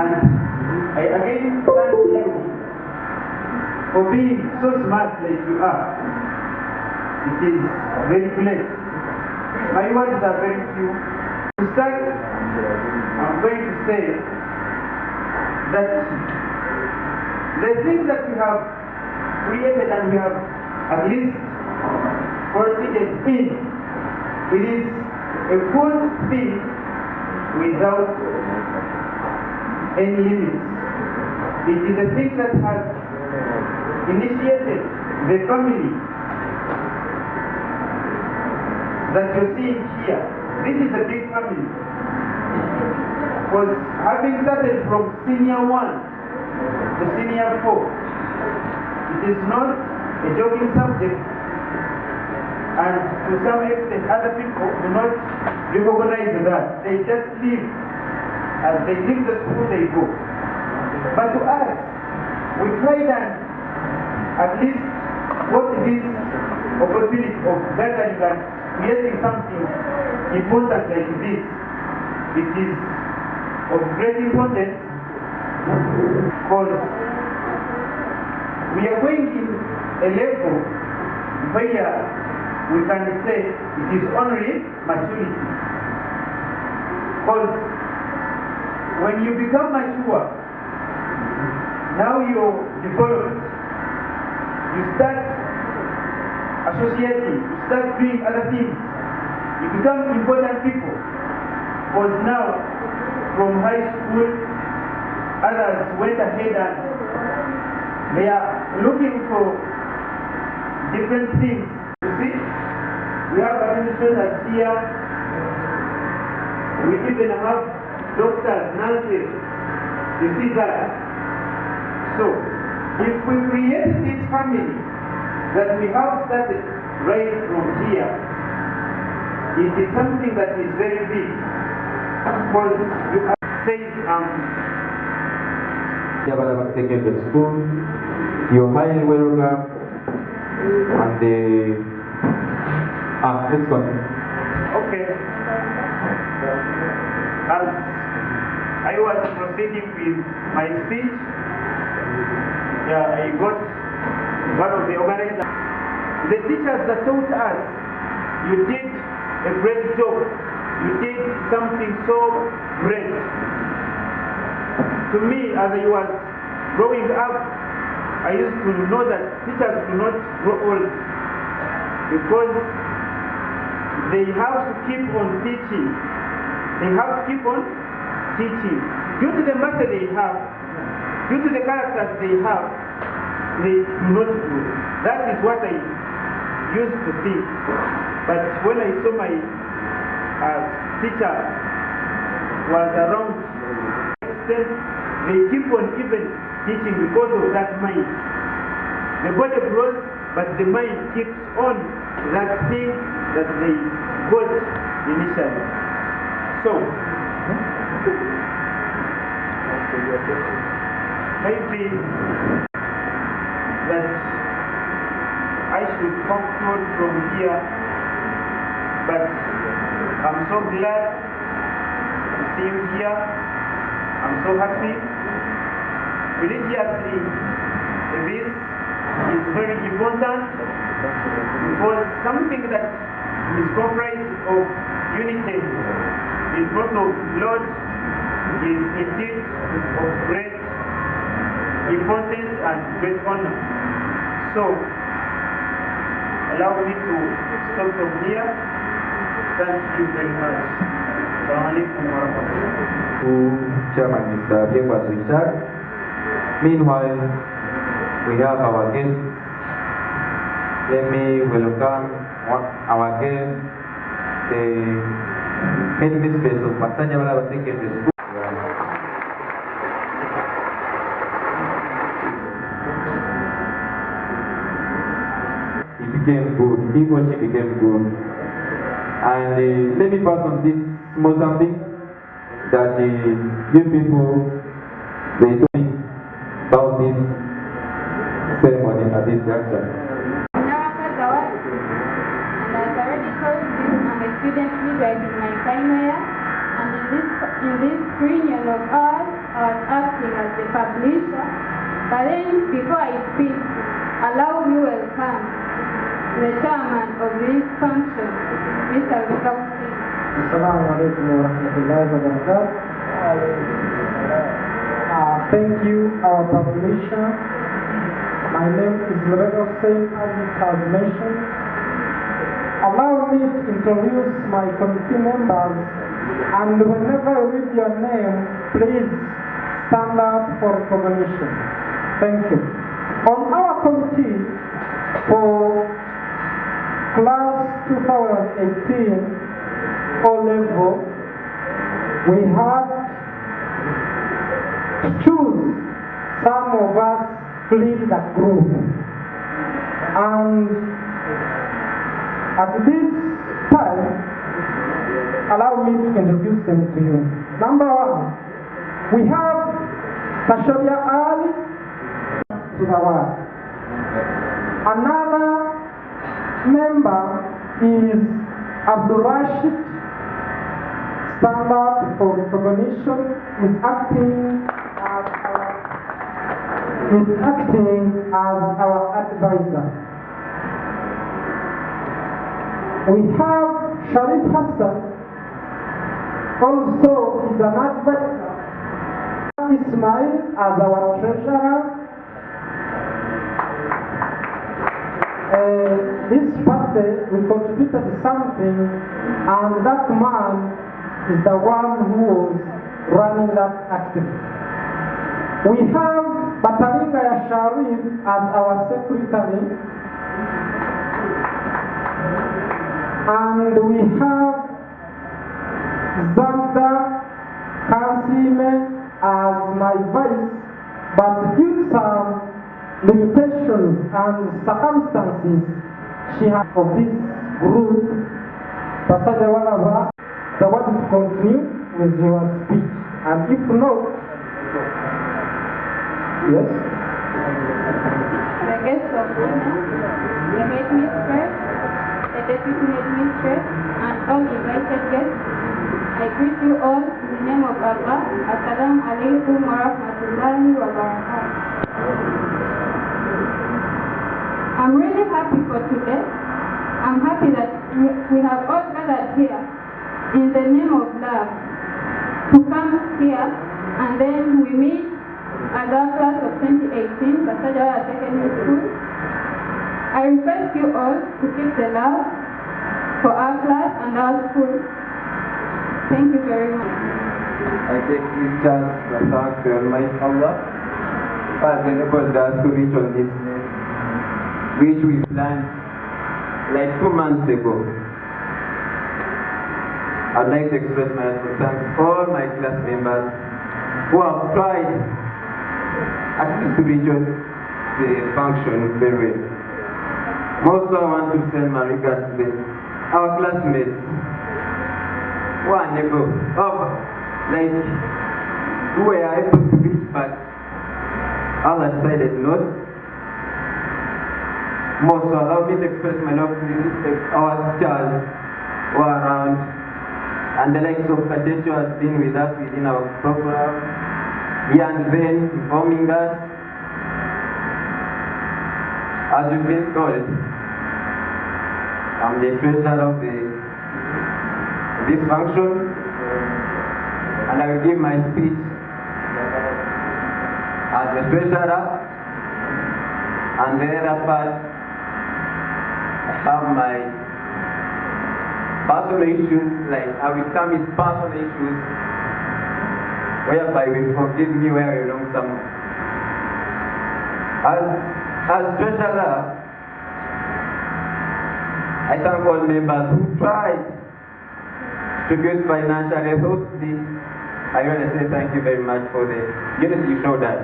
And I again thank you for being so smart like you are. It is very blessed. My words are very few. To start, I'm going to say that the things that we have created and we have at least proceeded in, it is a good thing without any limits. It is a thing that has initiated the family that you're seeing here. This is a big family. Because having started from senior 1 to senior 4, it is not a joking subject, and to some extent other people do not recognize that. They just live. As they leave the school, they go. But to us, we tried and at least got this opportunity of gathering and creating something important like this. It is of great importance because we are going in a level where we can say it is only maturity. Because when you become mature, now you're developed, you start associating, you start doing other things, you become important people. Because now, from high school, others went ahead and they are looking for different things. You see, we have administrators here, we even have doctors, nurses. You see that? So, if we create this family that we have started right from here, it is something that is very big. Because you can say, Basajjabalaba Secondary School, you're highly welcome, and let's go. Okay. As I was proceeding with my speech, I got one of the organizers. The teachers that taught us, you did a great job. You did something so great. To me, as I was growing up, I used to know that teachers do not grow old because they have to keep on teaching. They have to keep on teaching. Due to the master they have, due to the characters they have, they do not grow. That is what I used to think. But when I saw my teacher was around, they keep on even teaching because of that mind. The body grows, but the mind keeps on that thing that they got initially. So, maybe that I should conclude from here, but I'm so glad to see you here. I'm so happy. Religiously, this is very important because something that is comprised of unity in front of Lord is indeed of great importance and great honor. So, allow me to stop from here. Thank you very much. Assalamu alaikum wa rahmatullah. Chairman Mr. Jekwas Richard. Meanwhile, we have our guests. Let me welcome our guest, the headmistress of Basajjabalaba Secondary School. He became good. He or she became good. And let me pass on this small something that you people, they told me about this ceremony at this junction. And as I already told you, I'm a student leader in my final year, and in this reunion of ours, I was acting as the publisher. But then, before I speak, allow me welcome the chairman of this function, Mr. Rebecca. Assalamu alaikum wa rahmatullahi wa barakatuh. Thank you, our publisher. My name is Rebecca Hussein, as it has mentioned. Allow me to introduce my committee members, and whenever I read your name, please stand up for recognition. Thank you. On our committee for class 2018 O-level, we had to choose some of us to lead the group. And at this time, allow me to introduce them to you. Number one, we have Tashabia Ali to the word. Another member is Abdul Rashid. Stand up for recognition, is acting as our advisor. We have Sharif Hassan, also is an advisor. Ismail as our treasurer. This birthday we contributed something, and that man is the one who was running that activity. We have Bataringa Sharif as our secretary, and we have Zanda Kansime as my vice, but due to some limitations and circumstances she has of this group, Basajjabalaba, the want to continue with your speech, and if not, yes. The guests of honor, the headmistress, the deputy headmistress, and all invited guests, I greet you all in the name of Allah. Assalamu alaikum wa rahmatullahi wa barakatuh. I'm really happy for today. I'm happy that we have all gathered here in the name of love to come here, and then we meet as our class of 2018, Basajjabalaba Secondary School. I request you all to keep the love for our class and our school. Thank you very much. I take this chance to thank the Almighty Allah who has enabled us to reach on this day, which we planned like 2 months ago. I'd like to express my thanks to all my class members who have tried at least to reach on the function very well. Also, I want to send my regards to our classmates who are unable, who were able to reach, but Allah decided not. Also, allow me to express my love to our teachers who are around, and the likes of Kajecho has been with us within our program, and then informing us, as you've been told, I'm the treasurer of this function, and I will give my speech as the treasurer, and the other part, I have my personal issues, like I will come with personal issues, whereby we forgive me where I belong somewhere. As treasurer, I thank all members who tried to contribute financially. I want to say thank you very much for the unity you showed us.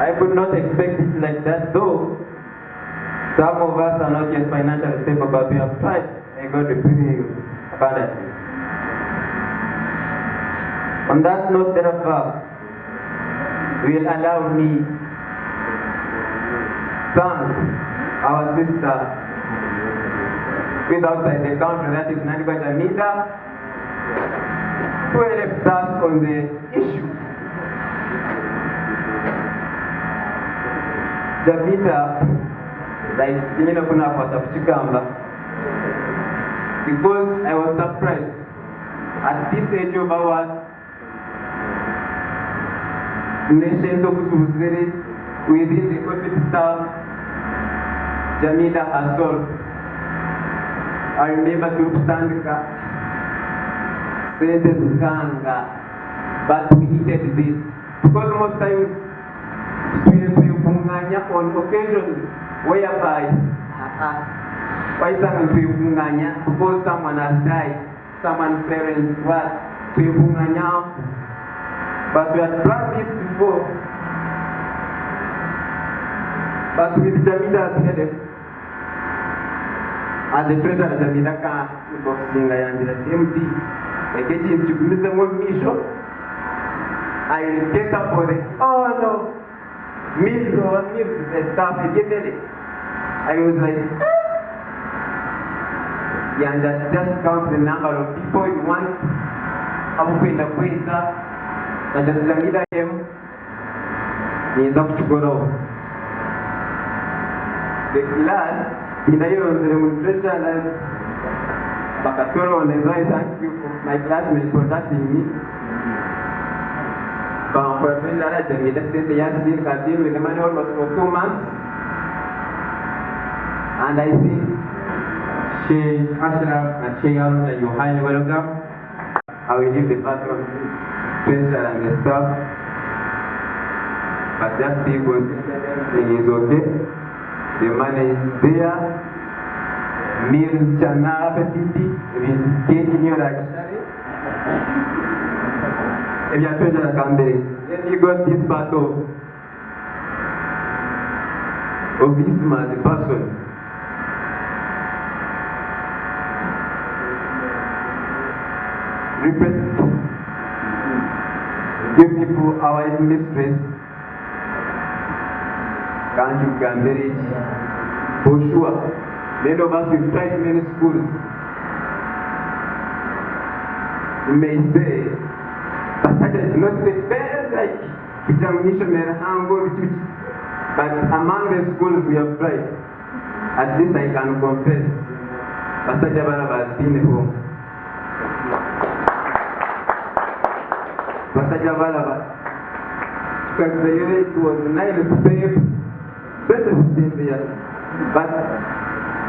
I could not expect it like that, though some of us are not yet financially stable, but we have tried, and God will bring you abundantly. On that note, therefore, will allow me thank our sister with outside the country, that is Naniba Jamida, who helped us on the issue. Jamita, like, kuna kwa kuchikamba, because I was surprised at this age of ours, nation of Kusuzere, within the office staff, Jamila has solved. I remember to stand said Zanga, but we hated this. Because most times we on occasions whereby why someone because someone has died, someone's parents were but we had tried this before. But with Jamila at the head, and the treasurer Jamila can boxing and empty. I get into Mr. Mission. I get up for it. Oh no, meals the staff get it. I was like, yeah, and just count the number of people you want. I'm going to quit that. And just Jamila him. He's up to go. The class, in the demonstration, Bakatoro, and I thank you for my classmates for asking me. But for the Yasin Kadim with the money almost for 2 months. And I think Sheikh Ashraf and Sheikh Al, you're highly welcome. I will leave the part of treasure and the stuff. But just be good. It is okay. The money is there. Meals chana petiti, in your actually. If you are treasure Kambere, then you got this part of Isma, the person. Represent, give people our mistress. Can't you Kambere? For sure. Many of us have tried many schools. You may say, Basajjabalaba is not the best like examination, but among the schools we have tried, at least I can confess, Basajjabalaba has been home. Basajjabalaba, because the year it was 9th Feb, 2015 year, but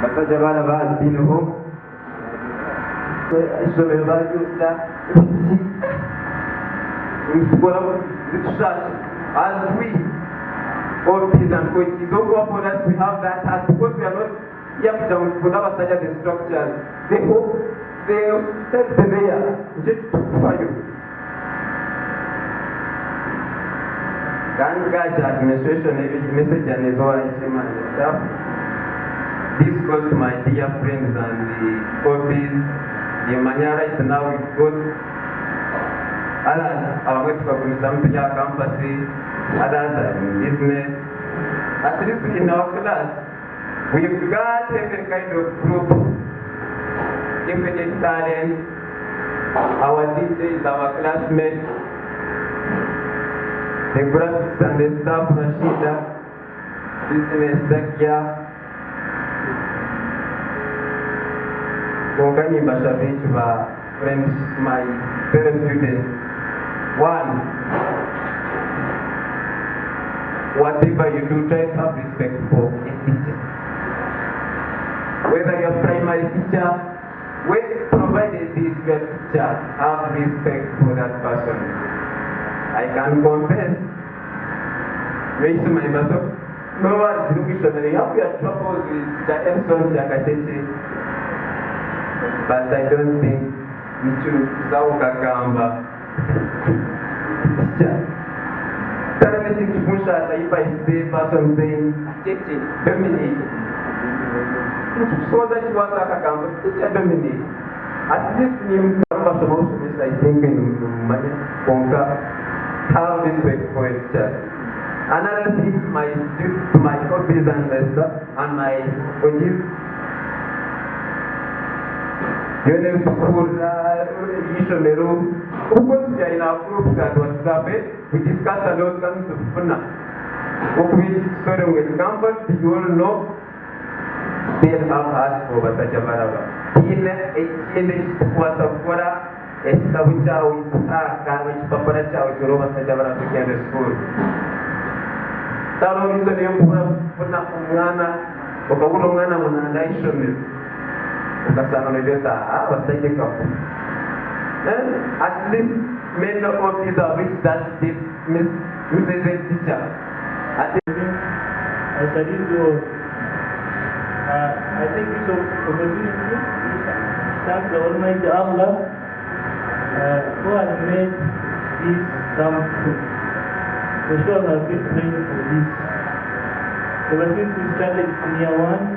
Basajjabalaba has been home. So the value that as we all these and coaches don't go upon us, we have that task because we are not here to put our such the structures. They hope they set the layer just for you. Can catch administration message and is all and stuff. This goes to my dear friends and the copies. The Manya right now we've got others are going to come to your campus, others are in business. At least in our class, we've got every kind of group, different talent. Our teachers, our classmates, the graphics and the staff, Rashida, business, Zakia. Kongani Bashavich, friends, my fellow students. One, whatever you do, try to have respect for a teacher. Whether you're a primary teacher, provided this your teacher, have respect for that person. I can confess, raise my myself. No one is looking at me. You have your troubles with the Edson Jakacheche. But I don't think we should Kagamba. Currently, Pusha, if I say person saying, Dominic, so that you want Kagamba, teacher Dominic. At least you number some I think in Ponga have respect for teachers. Another thing, my hobbies and my coaches. You know, ishomero ubwo tujya in our groups at WhatsApp, we discuss a lot coming to Funa. Which story with comfort, you all know, still have heart for Basajjabalaba. In a was of Kora, a Sabucha with which Paparacha with Roma Basajjabalaba Secondary School. Taro is a young Puna Umana, Okawurana Munana Ishomero. Ukasana was taking up. At least many of these are rich that Steve Mrs. Teacher. I studied law. I think this opportunity thank the Almighty Allah who has made this come true. For sure I have been praying for this. Ever since we started senior one,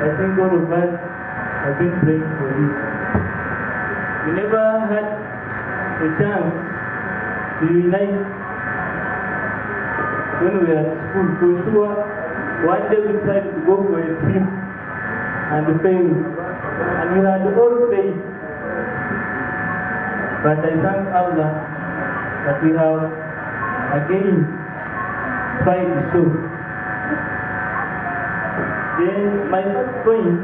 I think all of us have been praying for this. We never had a chance to unite when we were at school. For sure, one day we tried to go for a trip and failed. And we had all faith. But I thank Allah that we have again tried to show. Then my first point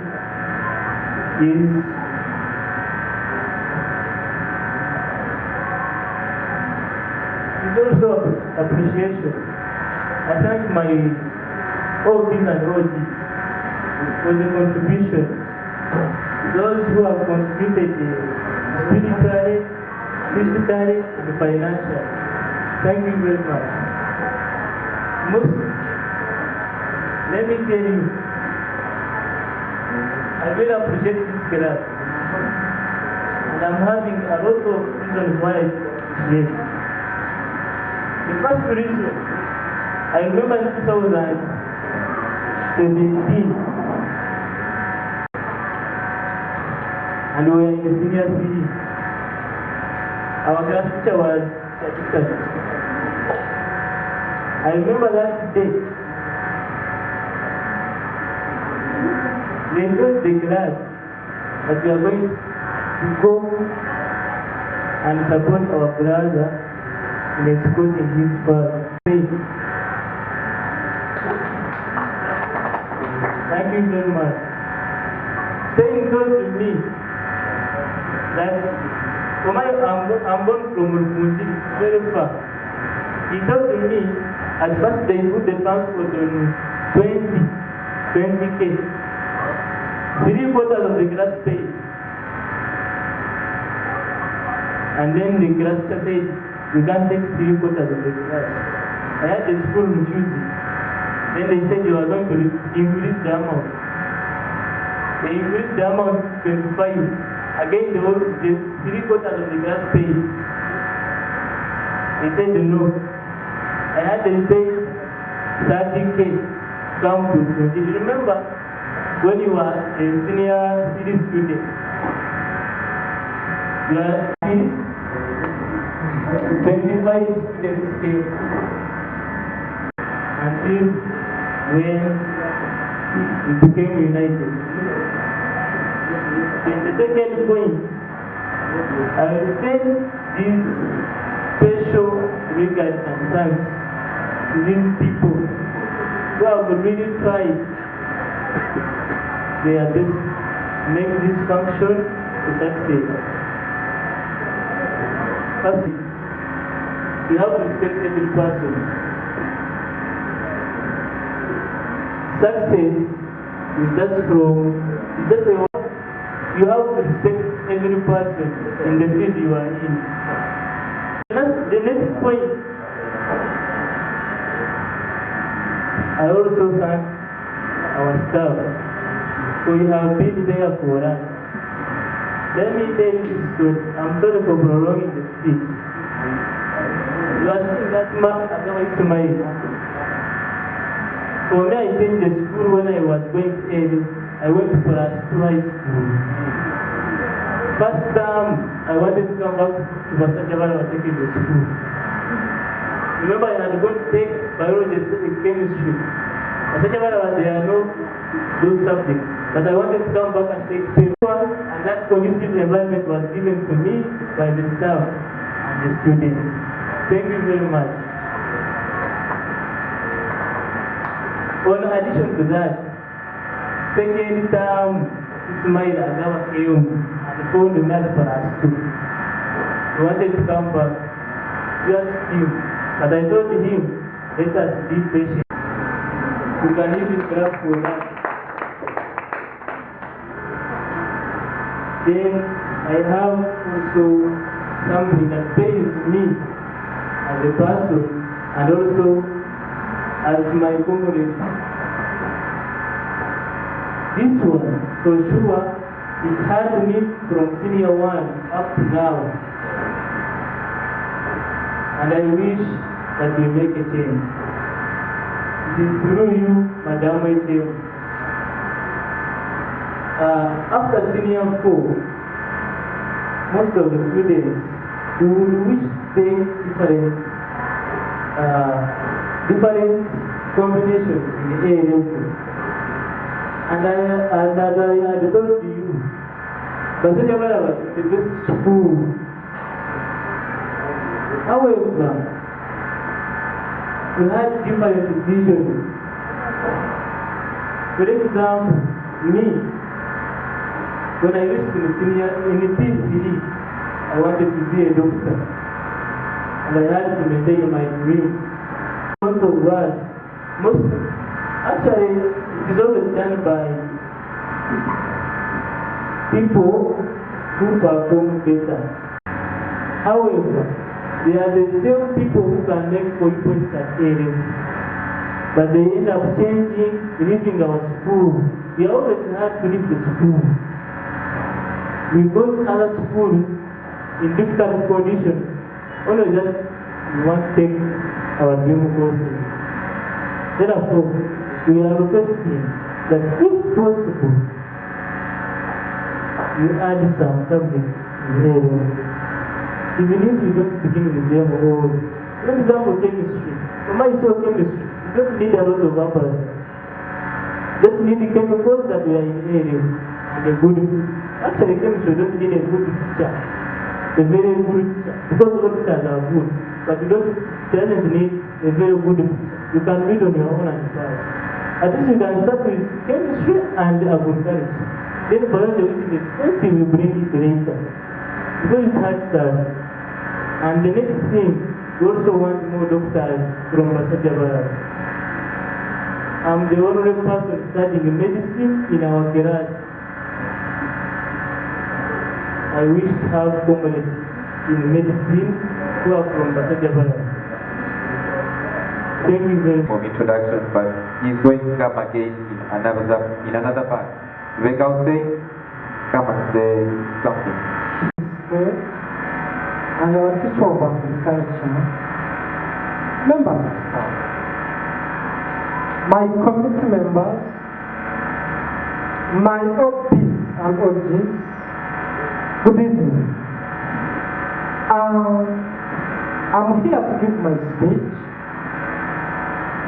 is also appreciation. I thank my OBs and OGs for the contribution. Those who have contributed spiritually, physically, and financially. Thank you very much. Most, let me tell you, I really appreciate this class. And I'm having a lot of reasons why I appreciate it. The first reason, I remember in 2017, and we were in the senior CE. Our class teacher was statistics. I remember that day, they told the class that we are going to go and support our brother in a school in his birth. Thank you very much. Saying told to me that I'm born from Rumuji, very far. He told to me at first they put the transport on 20K. 3/4 of the class paid. And then the class said, we can't take 3/4 of the class. I had the school refusing. Then they said you are going to increase the amount. They increased the amount to 25. Again, the 3/4 of the class paid. They said no. I had to pay 30K down to 20. You remember when you were a senior city student? You are 25 students came until when we became united. In the second point, I will send this special regard and thanks to these people who have really tried their best to make this function a success. Firstly, you have to respect every person. Success is just a word. You have to respect every person in the field you are in. The next point, I also thank our staff who have been there for us. Let me tell you this story. I'm sorry for prolonging the speech. You are saying that man is to my. For me, I changed the school when I was going to A. I went to high school. First time I wanted to come back to Basajjabalaba secondary school. Remember, I had gone to take biology and chemistry. Basajjabalaba, there are no those subjects. But I wanted to come back and take paper, and that conducive environment was given to me by the staff and the students. Thank you very much. In addition to that, second term, Ismail Agawa came and phoned me for us too. He wanted to come back, just him. But I told him, let us be patient. We can even clap for that. Then I have also something that pays me as a person and also as my community. This one, for sure, it had me from senior 1 up to now. And I wish that we make a change. It is through you, Madam Waitem. After senior 4, most of the students who would wish to take different combinations in the area. And as I had told you, Basajjabalaba is the best school. However, we had different visions. For example, me, when I reached in the PhD, I wanted to be a doctor. And I had to maintain my dream. Most of us, actually, it is always done by people who perform better. However, they are the same people who can make 40 points at A-level, but they end up changing, leaving our school. We always had to leave the school. We go to other schools in difficult conditions, only just we want to take our dream courses. Therefore, we are requesting that if possible, you add some subjects in A-level. Even if you don't begin with them all. For example, chemistry. For my soul chemistry, you don't need a lot of apparatus. Just need the chemicals that we are in area and a good. Actually, chemistry don't need a good teacher. A very good teacher. Because all teachers are good. But you doesn't need a very good teacher. You can read on your own and pass. At least you can start with chemistry and agriculture. Then biology, which is expensive, you bring it later. Because it hurts us. And the next thing, we also want more doctors from Basajjabalaba. I'm the only person studying medicine in our class. I wish to have comrades in medicine who are from Basajjabalaba. Thank you very much. Of introduction, but he's going to come again in another part. Without saying, come and say something. And our teacher of agriculture, members of staff, my committee members, my OPs and OGs, good evening. I'm here to give my speech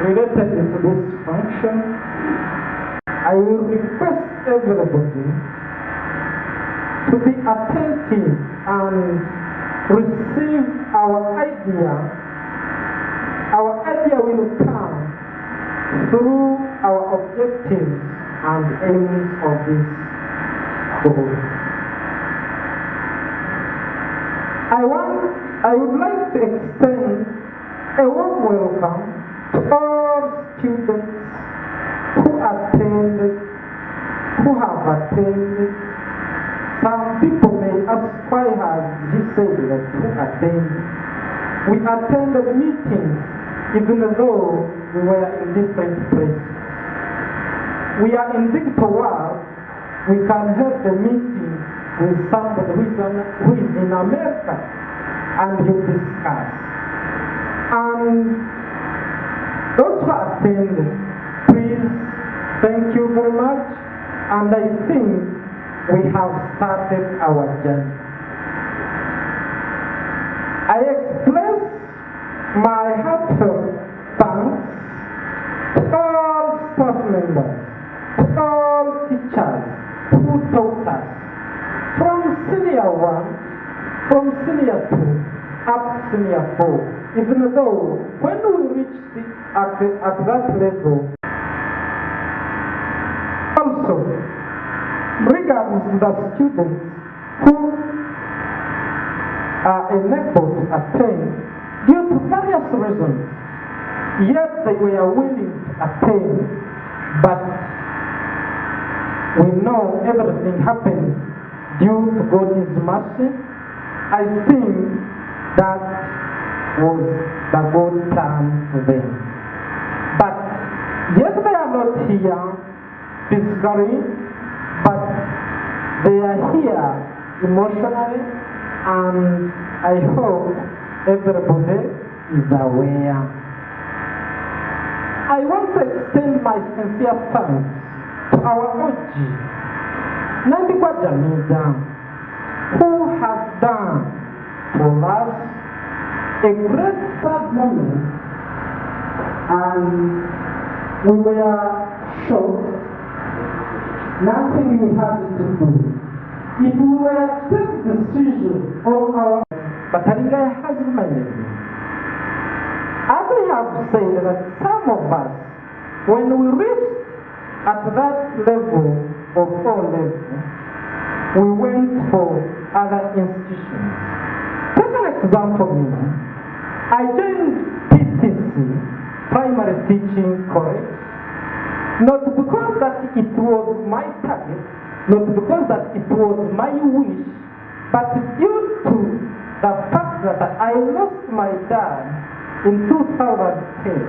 related to this function. I will request everybody to be attentive and receive our idea. Our idea will come through our objectives and aims of this goal. I would like to extend a warm welcome to all students who have attended. Some people may ask, why has he said that who attended? We attended meetings even though we were in different places. We are in digital world. We can have the meeting with somebody who is in America and you discuss. And those who attended, please, thank you very much. And I think we have started our journey. I express my heartfelt thanks to all staff members, to all teachers who taught us from senior 1, from senior 2, up to senior 4. Even though when we reached at that level, also regards the students who are enabled to attain due to various reasons, yet they were willing to attain, but we know everything happens due to God's mercy. I think that was the God plan for them. But yet they are not here physically, but they are here emotionally, and I hope everybody is aware. I want to extend my sincere thanks to our OG, Nandikwa Jamida, who has done for us a great sad moment, and we were shocked. Nothing we had to do. If we were to take decision on our, but Haringa has reminded me. As I have said, that some of us, when we reached at that level of O level, we went for other institutions. Take an example me. I joined PTC, Primary Teaching College, not because that it was my target, not because that it was my wish, but due to the fact that I lost my dad in 2010.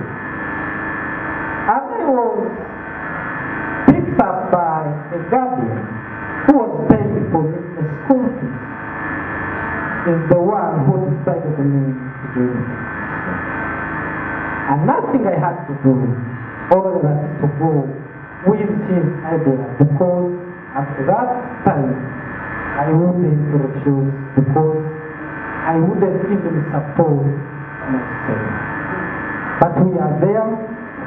As I was picked up by a guardian who was paying for me the school fees, is the one who decided me to do it. And nothing I had to do other than to go with his idea, because at that time I wouldn't refuse, because I wouldn't even support myself. But we are there.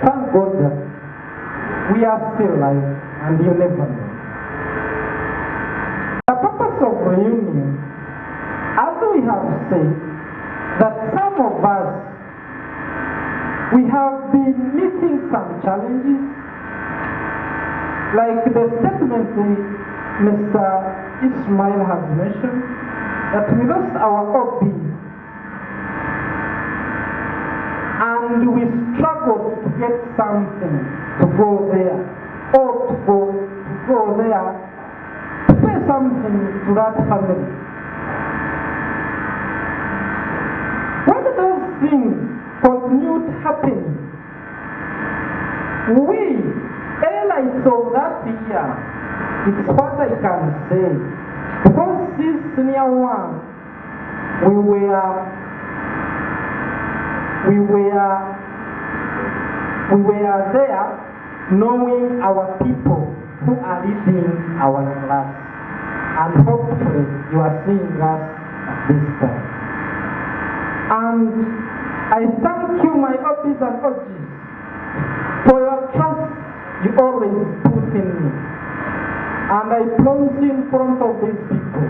Thank God that we are still alive, and you never know. The purpose of reunion, as we have said, that some of us, we have been meeting some challenges, like the statement Mr. Ismail has mentioned, that we lost our OB, and we struggled to get something to go there, or to go there, to pay something to that family. When those things continued happening, we, airlines of that year, it's what I can say, because this senior 1, we were there knowing our people who are leading our class, and hopefully you are seeing us at this time. And I thank you, my OPs and OGs, for your trust you always put in me. And I promise you in front of these people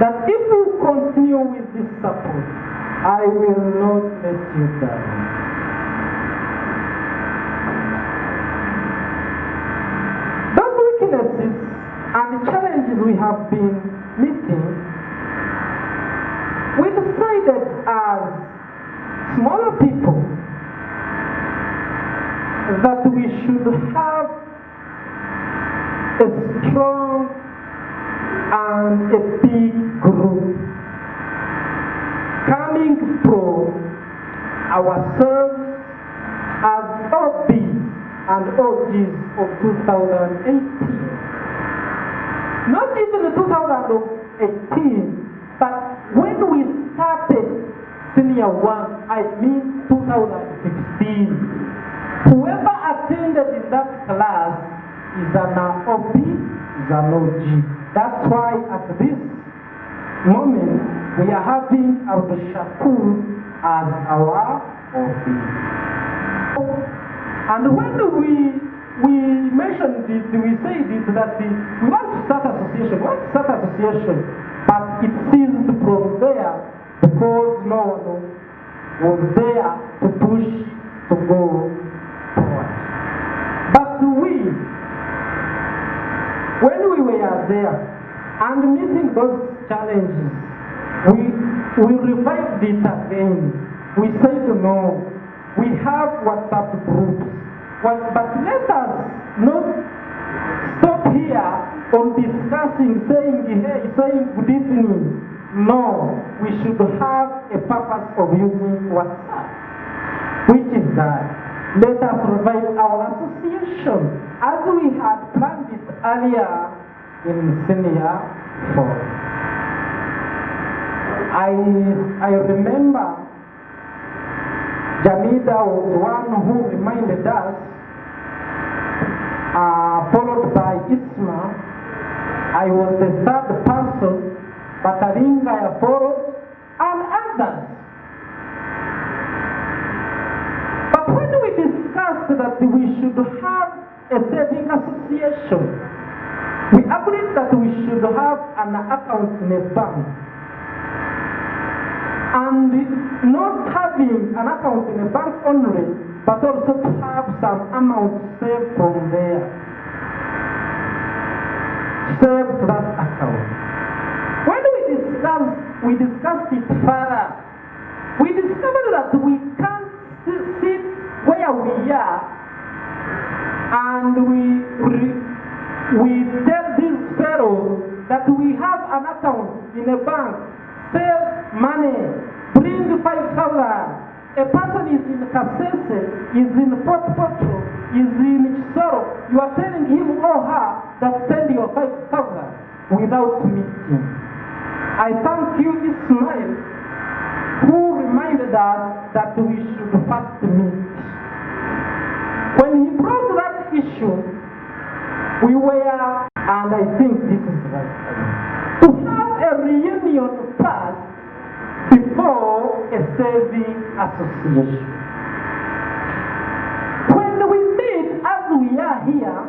that if you continue with this support, I will not let you down. Those weaknesses and the challenges we have been meeting, we decided as smaller people that we should have a strong and a big group coming from ourselves as OBs and OGs of 2018. Not even 2018, but when we started senior 1, I mean 2015. Whoever attended in that class is an OB, is an OG. That's why at this moment we are having Abdul Shakur as our OB. And when we we mentioned it, we said it that we want to start association, but it ceased from there because no one was there to push to go forward. But when we were there and meeting those challenges, we revived it again. We said no, we have WhatsApp groups, but let us not stop here on discussing, saying hey, saying good evening. No, we should have a purpose of using WhatsApp, which is that let us revive our association as we had planned it earlier in senior forum. I remember Jamida was one who reminded us, followed by Isma. I was the third person, but Aringa followed, and others. But when we discussed that we should have a saving association, we agreed that we should have an account in a bank. And not having an account in a bank only, but also to have some amount saved from there. Save that account. When we discussed it further, we discovered that we can't sit where we are and we tell these fellows that we have an account in a bank, save money, bring 5,000. A person is in Kasese, is in Port Potro, is in Chisoro. You are telling him or her that send your 5,000 without meeting. I thank you, Ismail, who reminded us that we should first meet. When he brought that issue, we were, and I think this is right, to have a reunion first before a saving association. When we meet as we are here,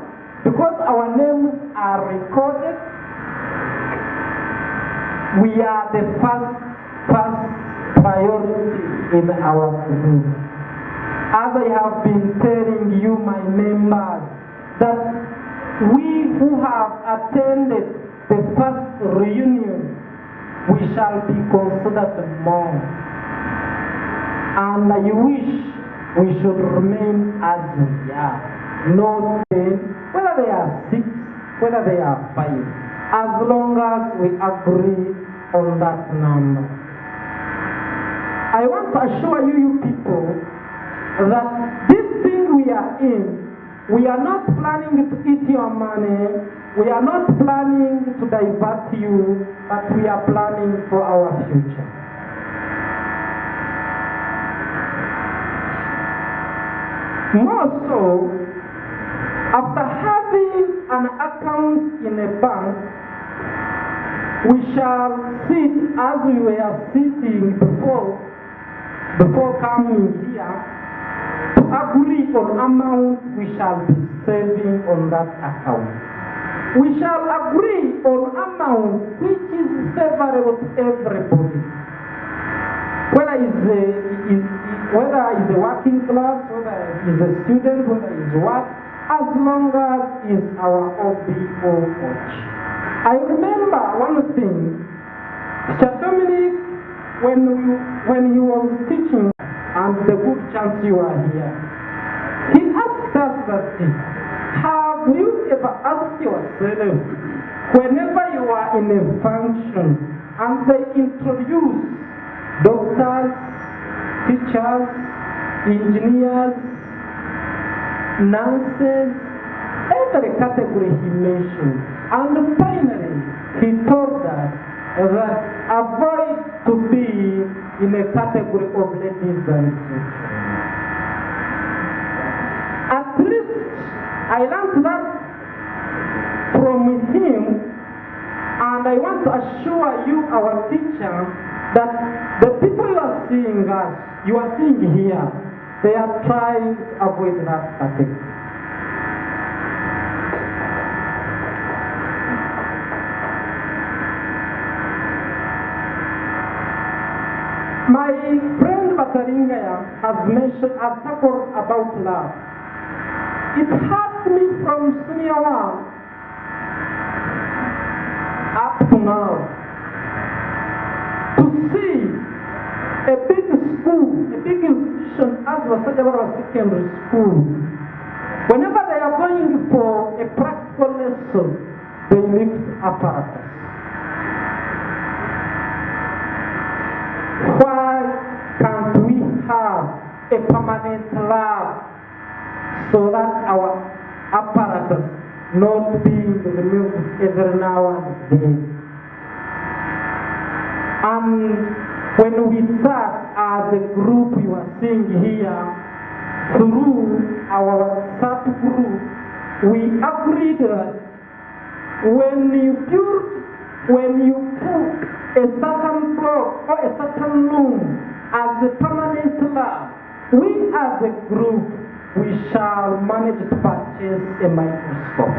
because our names are recorded, we are the first priority in our group. As I have been telling you, my members, that we who have attended the first reunion, we shall be considered more. And I wish we should remain as we are. No 10, whether they are 6, whether they are 5, as long as we agree on that number. I want to assure you people that this thing we are in, we are not planning to eat your money, we are not planning to divert you, but we are planning for our future. More so, after having an account in a bank, we shall sit as we were sitting before coming here, to agree on amount we shall be saving on that account. We shall agree on amount which is favorable to everybody. Whether is a working class, whether is a student, whether is what, as long as is our OBOH. I remember one thing, Mr. Dominic, when he was teaching, and the good chance you are here, he asked us that, have you ever asked yourself, whenever you are in a function and they introduce doctors, teachers, engineers, nurses, every category he mentioned, and finally he told us that avoid to be in a category of ladies and children. At least I learned that from him, and I want to assure you, our teacher, that the people you are seeing here, they are trying to avoid that category. My friend Bataringaya has talked about love. It hurt me from senior one up to now to see a big school, a big institution as Basajjabalaba Secondary School. Whenever they are going for a practical lesson, they mix apparatus. Why can't we have a permanent lab so that our apparatus not being removed every now and then? And when we sat as a group, we were seeing here through our WhatsApp group, we agreed that when you put a certain block or a certain room as a permanent lab, we as a group, we shall manage to purchase a microscope.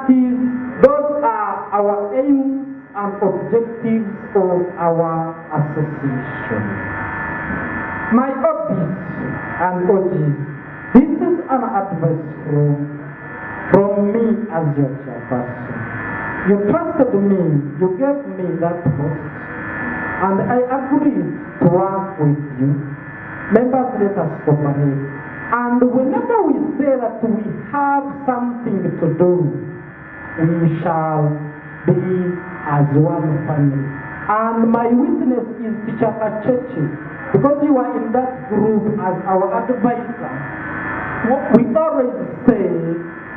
Those are our aims and objectives of our association. My hobbies and urges. This is an advice from me as your chairperson. You trusted me, you gave me that post, and I agreed to work with you. Members, let us cooperate. And whenever we say that we have something to do, we shall be as one family. And my witness is Teacher Kachechi, because you are in that group as our advisor. We always say,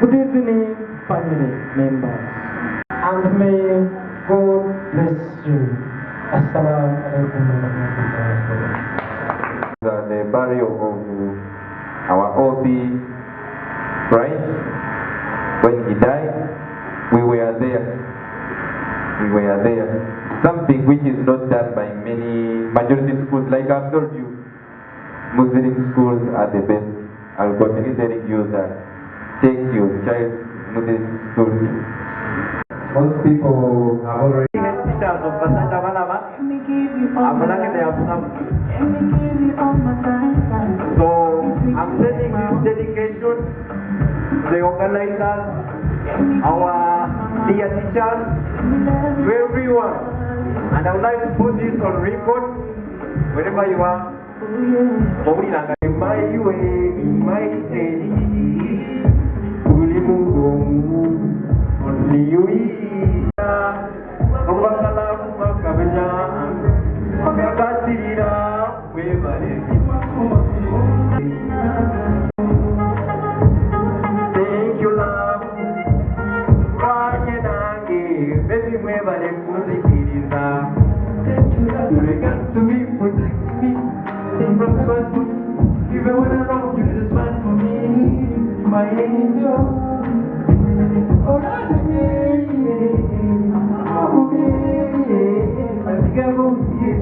good evening, family members. And may God bless you. Assalamu alaikum wa rahmatullahi. The burial of our OB, right? When he died, we were there. We were there. Something which is not done by many majority schools. Like I've told you, Muslim schools are the best. I'll continue telling you that. Take your child Muslim schools. Most people have already Teachers of Basajjabalaba, I'm lucky they have some. So I'm sending this dedication to the organizers, our dear teachers, to everyone. And I would like to put this on record wherever you are. In my way, in my state, only you. Thank you, love. You return to me, protect me from bad food. Even when I'm wrong, you just fight for me, my angel. Oh, that's me. Oh, me. I think I will be.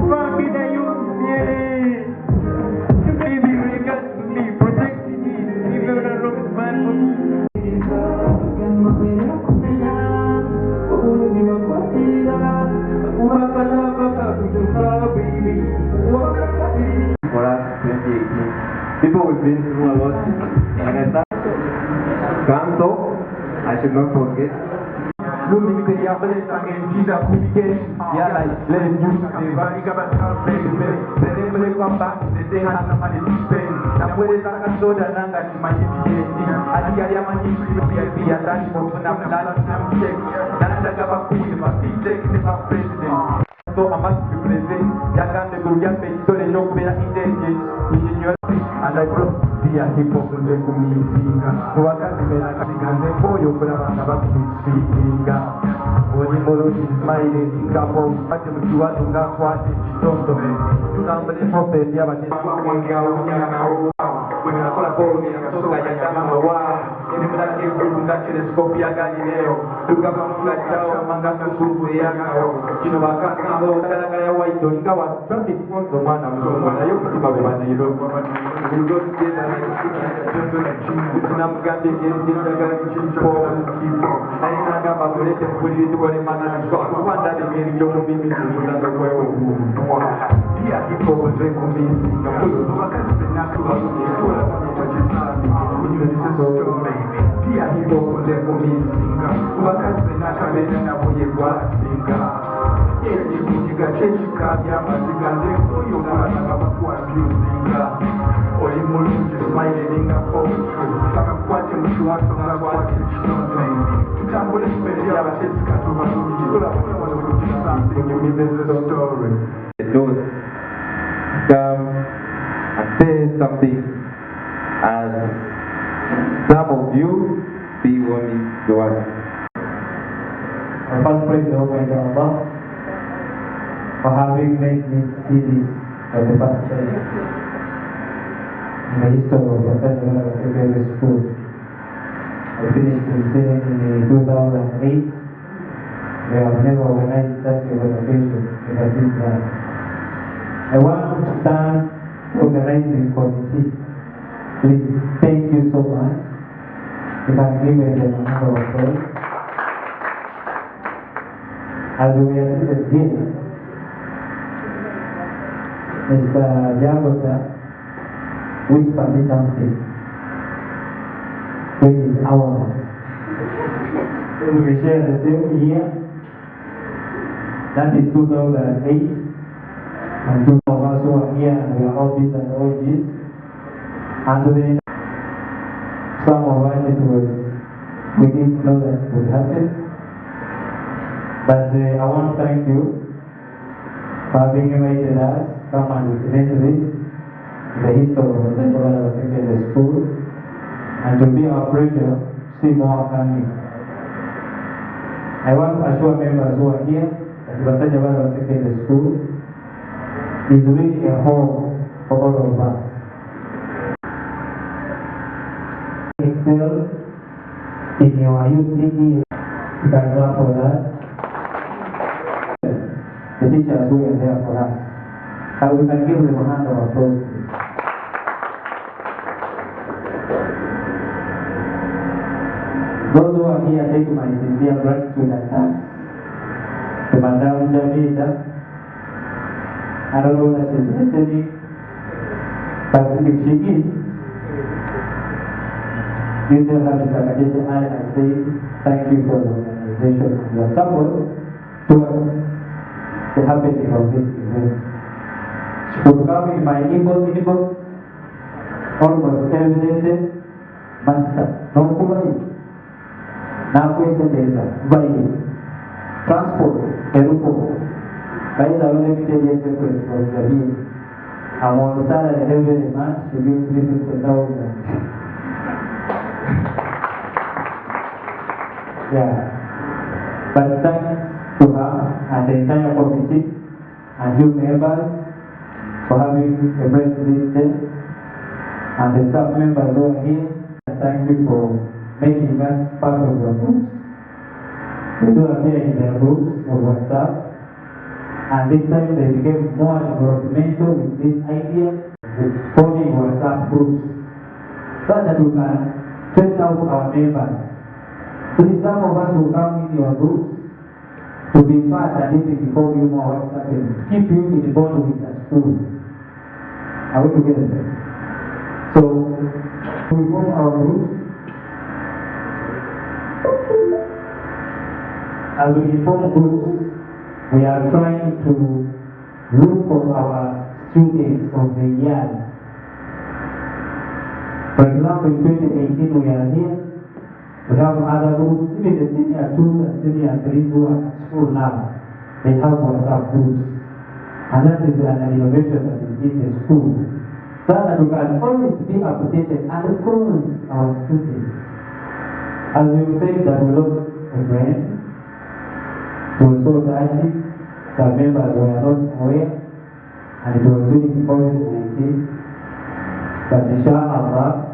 Fuck it, I use me. Baby, you return to me, protect me. Even when I'm wrong, it's bad for me. For us, 2018, people we've been through a lot. And I start Ganso, I should not forget. Look, they are very again, these are communication. Yeah, like, let them use the very government, let them come back, they have no money to spend. Now, where is that so that Nanga is my DPA? I think I am a DPA, and for some land, some check. That's the government, my big check, the president. So I must be present. Yakan the Gurian Pedito, the young bear intelligence, engineer, and I brought the hip hop to the community. So I can't be like a big for you, but I'm about to be speaking. When you follow his smiling, you come home, but you want to go what you don't do. You can't believe how they have a discount. We're going to call a board, so I can come over. ng'eggulu nga telesikopu ya Galileo lugava mu gattawo manga susuubu eyakawo kino bakakamba obutalagala ya waito olinga wa traffic fonse omwana musongo naye okutima bwe baniiro namugambye eddagala kifo naye nagamba mulete mubuliri tubone mananso kuba ndaba engeri gy'omumimi zimulaga kwewuntwa dia hipoze kumisinga bakazi benatubakuyekola dia hipoze kumisinga bakazi benakabeera nabo yegwasinga ekikujiga kyekikabya amaziga nze nkuyo omwana bakuwabyuzinga oli mulungi smilinga poetry akakwate mu kiwato ngakwate ekitonde tutambule tubeereri abatesi katubalungi tulabona wano kunyumiza story. Those come and say something as some of you be warming the water. I first praise the Almighty Allah for having made this series of the first church in the history of Basajjabalaba Secondary School. I finished in 2008. We have never organized such a celebration in a system. I want to thank the organizing committee. Please, thank you so much. You can give me the round of applause. As we are seated here, Mr. Jagota whispered something. When is ours? As we share the same year, that is 2008, and two of us who are here, and we are all these and OGs. And then some of us, we didn't know that it would happen. But I want to thank you for having invited us to come and witness this, the history of Basajjabalaba Secondary School, and to be our pleasure to see more coming. I want to assure members who are here that Basajjabalaba Secondary School is really a home for all of us. Excel in your UCE, you can clap for that. The teachers who are there for us. And we can give them a hand of applause, please. Those who are here, take my sincere gratitude and thanks to Madam Jamita. I don't know that she's listening, but if she is, you tell her, Mr. Kajeje, I say thank you for the organization and your support towards the happening of this event. She could come in my inbox, almost every day, Master, no kubai. Now question is, by transport, airport, by the way, let me tell you a secret from Jamil. I'm on salary every month, she gives me 50,000. Yeah. But thanks to her and the entire committee and you members for having embraced this day, and the staff members who are here. Thank you for making us part of your groups. We do appear in their groups of WhatsApp, and this time they became more developmental with this idea of forming WhatsApp groups so that we can trace out our members. Please, some of us will come in your groups to be part and even inform you more what's happening. Keep you in bond with the school. Are we together? So, we form our groups. As we form groups, we are trying to look for our students of the year. For example, in 2018 we are here. We have other groups, even the senior 2s and senior 3s who are at school now. They have WhatsApp groups. And that is an innovation that is in the school. So that we can always be updated and close our students. As you said that we lost a friend, it was so touching. Some members were not aware, and it was during COVID-19. But inshallah,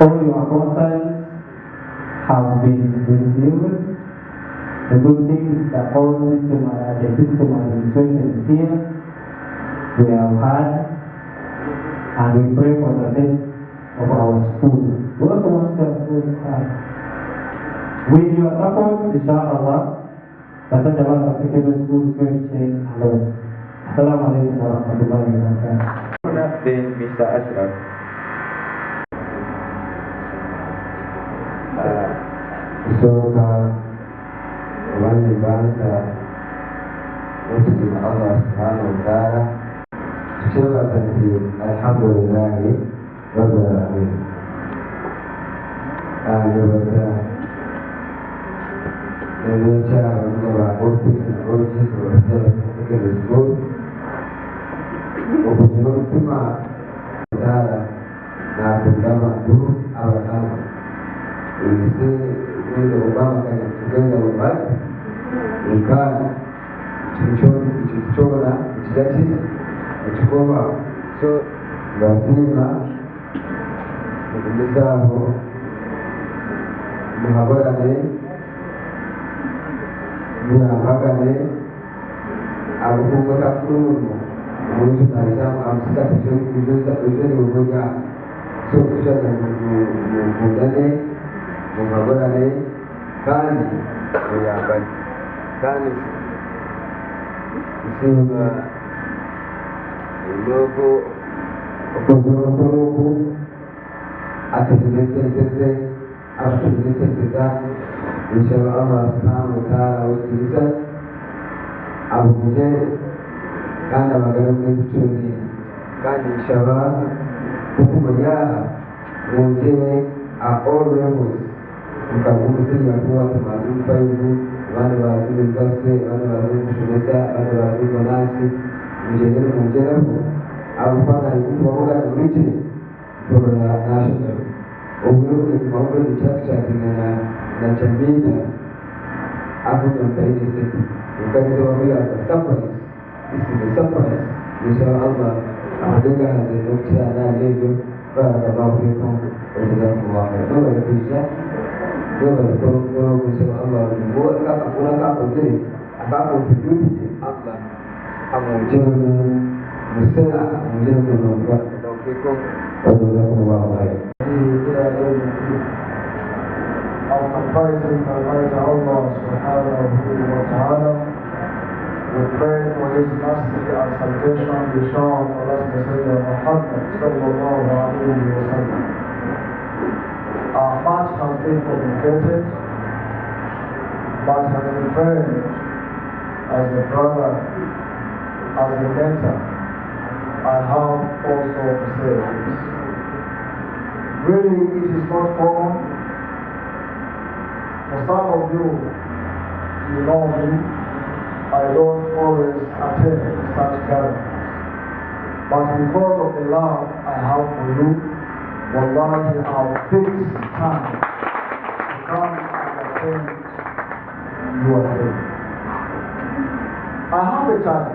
all your concerns have been received. The good thing is that all the system administration is here. We have had, and we pray for the best of our school. We also want to say, with your support, inshallah, Basajjabalaba Secondary School is going to change a lot. Assalamu alaikum wa rahmatullahi wa barakatuh. Then Mr. Ashraf. Kutoka wale kwanza wote Allah subhanahu wa ta'ala tusema asante, alhamdulillah rabbil alamin. Basa niliacha kwa ofisi wa secondary school ukijituma dara na kutama tu awatana isi ndio Obama kana tugenda ubaki ikana chichona chidachi chikoma so lazima kumisaho muhabarane muhagane abukumaka fulumu muri tunalishamu amsikati kujuza ujeni ugoja so kushana mudane muhabarane kandi uyambani kandi sima logo okozoroku atizesenteze atizesenteza inshallah Allah subhanahu wa ta'ala utilisa abuje kandi abagara mw'icumi kandi inshallah ukumenya muje a all levels mkaguzi ya kuwa tumadumu faivu wale wazuri mbase wale wazuri kushumesa wale wazuri bonasi mjengeni mjerahu au pana ikuwa muda ulichi kwa national uwewe ni mambo ni chakchaki na chambina hapo ndo mtaini seti ukati wawia surprise. This is a surprise inshallah amadenga hazinokisha na leo barakallahu fikum wa jazakumullahu khairan. Naomba kuisha naomba kwa inshallah Allah kama kuna kama zile ambapo vipi Allah amujeni msela amujeni kwa tawfikum wa jazakumullahu khairan. After praising Almighty Allah subhanahu wa ta'ala, we pray for His mercy and salvation be shown for us Messenger Muhammad sallallahu alayhi wa sallam. Much has been communicated, but has been framed as a brother, as a mentor. I have also to say this. Really, it is not common. For some of you, you know me, I don't always attend such gatherings. But because of the love I have for you, wallahi, I'll fix time to come and attend your day. I have a child.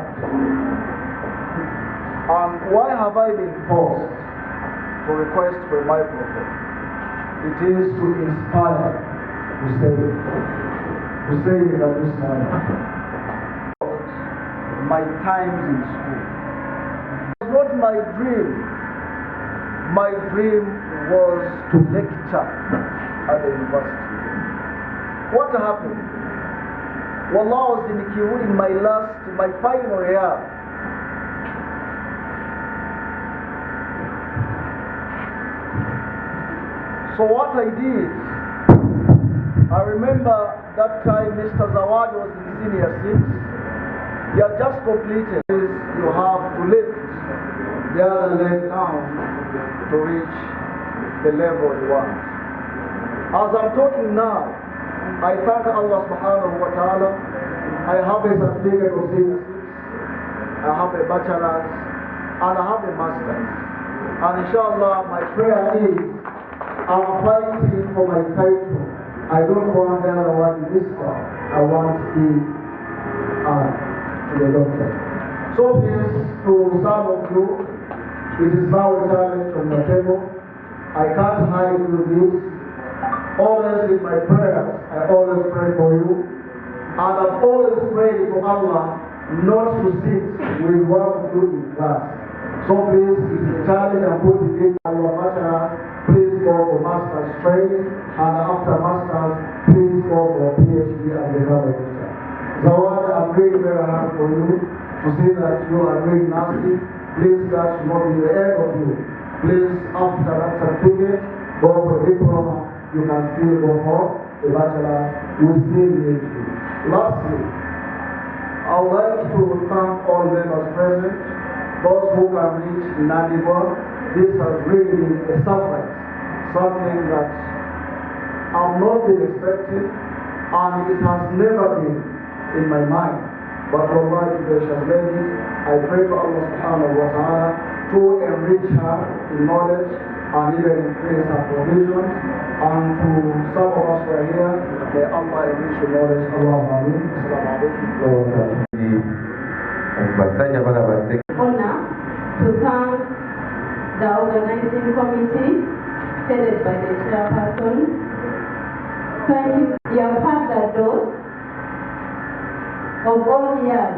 And why have I been forced to request for my prophet? It is to inspire to say that this morning. My times in school. It was not my dream. My dream was to lecture at the university. What happened? Wallah, I was in Kivu in my final year. So what I did, I remember that time Mr. Zawad was in senior 6. He had just completed. You have to lift the other leg down to reach the level you want. As I'm talking now, I thank Allah subhanahu wa ta'ala. I have a certificate of senior 6. I have a bachelor's and I have a master's. And inshallah, my prayer is I'm fighting for my title. I don't want the other one in this car. I want the to the doctor. So please, to some of you, it is now a challenge on the table. I can't hide with this. Always always in my prayers, I always pray for you. And I've always prayed to Allah not to sit with one of you in class. So please, it's a challenge I'm putting it on your bachelor's. Please go for master's straight, and after master's, please go for PhD and become a teacher. Zawad, I'm really very happy for you to see that you are doing nasty. Please, that should not be the end of you. Please, after that certificate, go for diploma. You can still go for the bachelor's. We still need you. Lastly, I would like to thank all members present, those who can reach Nadibo. This has really been a surprise, something that I've not been expecting, and it has never been in my mind. But Allah today she has made it. I pray to Allah subhanahu wa ta'ala to enrich her in knowledge and even increase her provisions. And to some of us who are here, may Allah enrich your knowledge. Allahumma ameen. Assalamu alaikum wa rahmatullahi. Basajjabalaba Honor to thank the organizing committee headed by the chairperson. Thank you. You have had the dose of all years.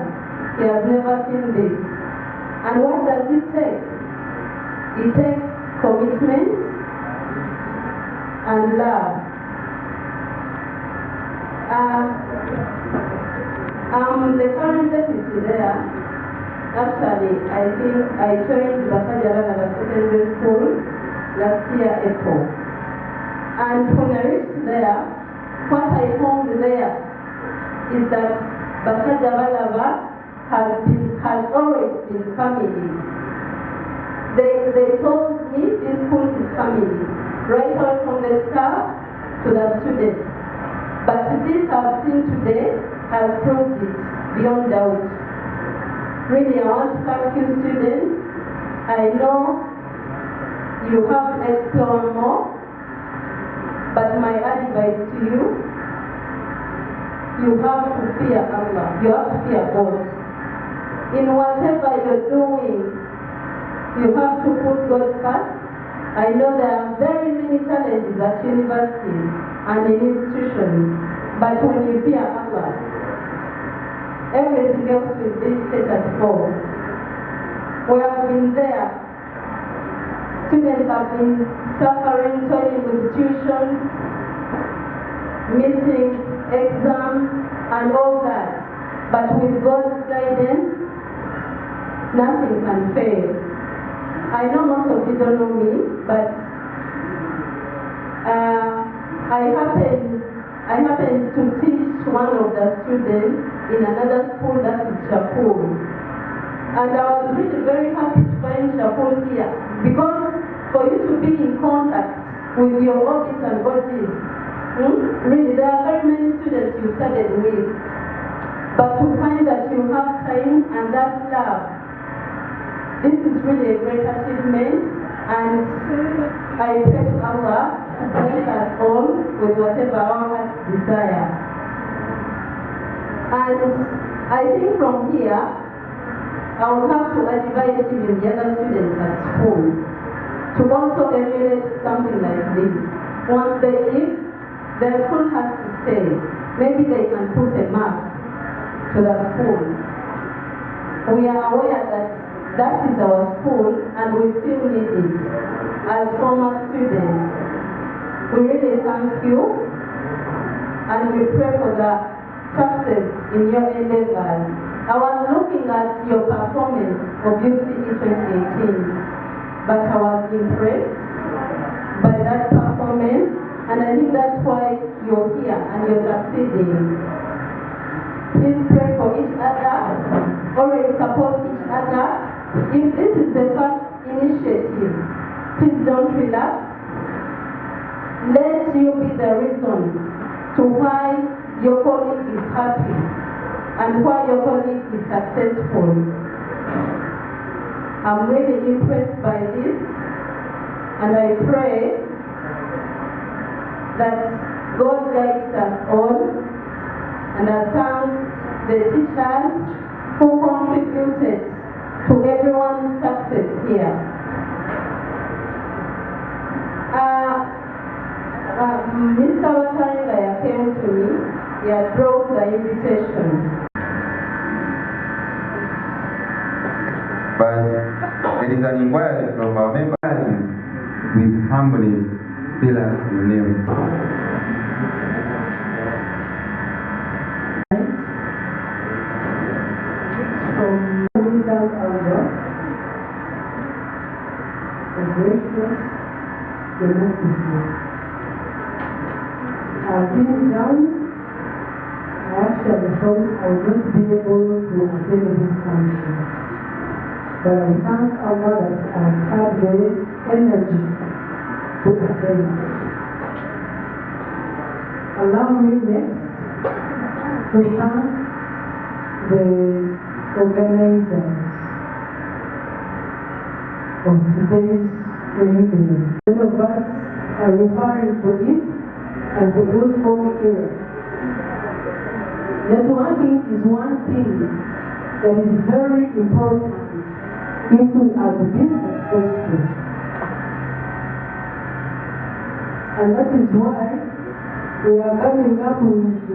He has never seen this. And what does it take? It takes commitment and love. I'm the current deputy there. Actually, I think I joined Basajjabalaba Secondary School last year, April. And when I reached there, what I found there is that Basajjabalaba has always been family. They told me this school is family, right away from the staff to the students. But this I've seen today has proved it beyond doubt. Really, I want to thank you, students. I know you have to explore more, but my advice to you, you have to fear Allah. You have to fear God. In whatever you're doing, you have to put God first. I know there are very many challenges at universities and in institutions, but when you fear Allah, everything else will be catered for. We have been there. Students have been suffering, toiling with tuition, missing exams, and all that. But with God's guidance, nothing can fail. I know most of you don't know me, but I happened to teach one of the students in another school, that is Shapur. And I was really very happy to find Shapur here, because for you to be in contact with your orbits and bodies, really there are very many students you studied with, but to find that you have time and that love, this is really a great achievement, and I pray to Allah to bless us all with whatever our hearts desire. And I think from here, I will have to advise even the other students at school to also emulate something like this. Once they leave, their school has to stay. Maybe they can put a map to the school. We are aware that that is our school and we still need it. As former students, we really thank you and we pray for the success in your endeavors. I was looking at your performance of UCE 2018, but I was impressed by that performance, and I think that's why you're here and you're succeeding. Please pray for each other, always support each other. If this is the first initiative, please don't relax. Let you be the reason to why your colleague is happy and why your colleague is successful. I'm really impressed by this, and I pray that God guides us all, and I thank the teachers who contributed to everyone's success here. Mr. Wataringaya came to me. He had brought the invitation. But it is an inquiry from our member with humbly still as your name. From Linda Alba, the gracious, the merciful. I've been down. I actually thought I would not be able to attend this function. But I thank Allah that I had the energy to attend. Allow me next to thank the organizers of today's reunion. Many of us are referring to it as the good home era. Networking is one thing that is very important if we are to be successful. And that is why we are coming up with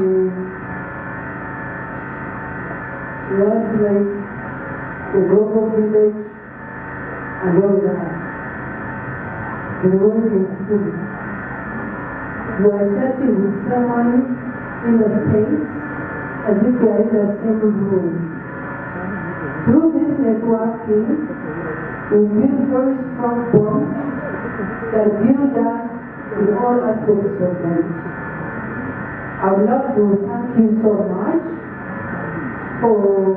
words like the global village and all that. The word is food. You are chatting with someone in the States as if you are in the same room. Through this networking, we build very strong bonds that build us in all aspects of life. I would love to thank you so much for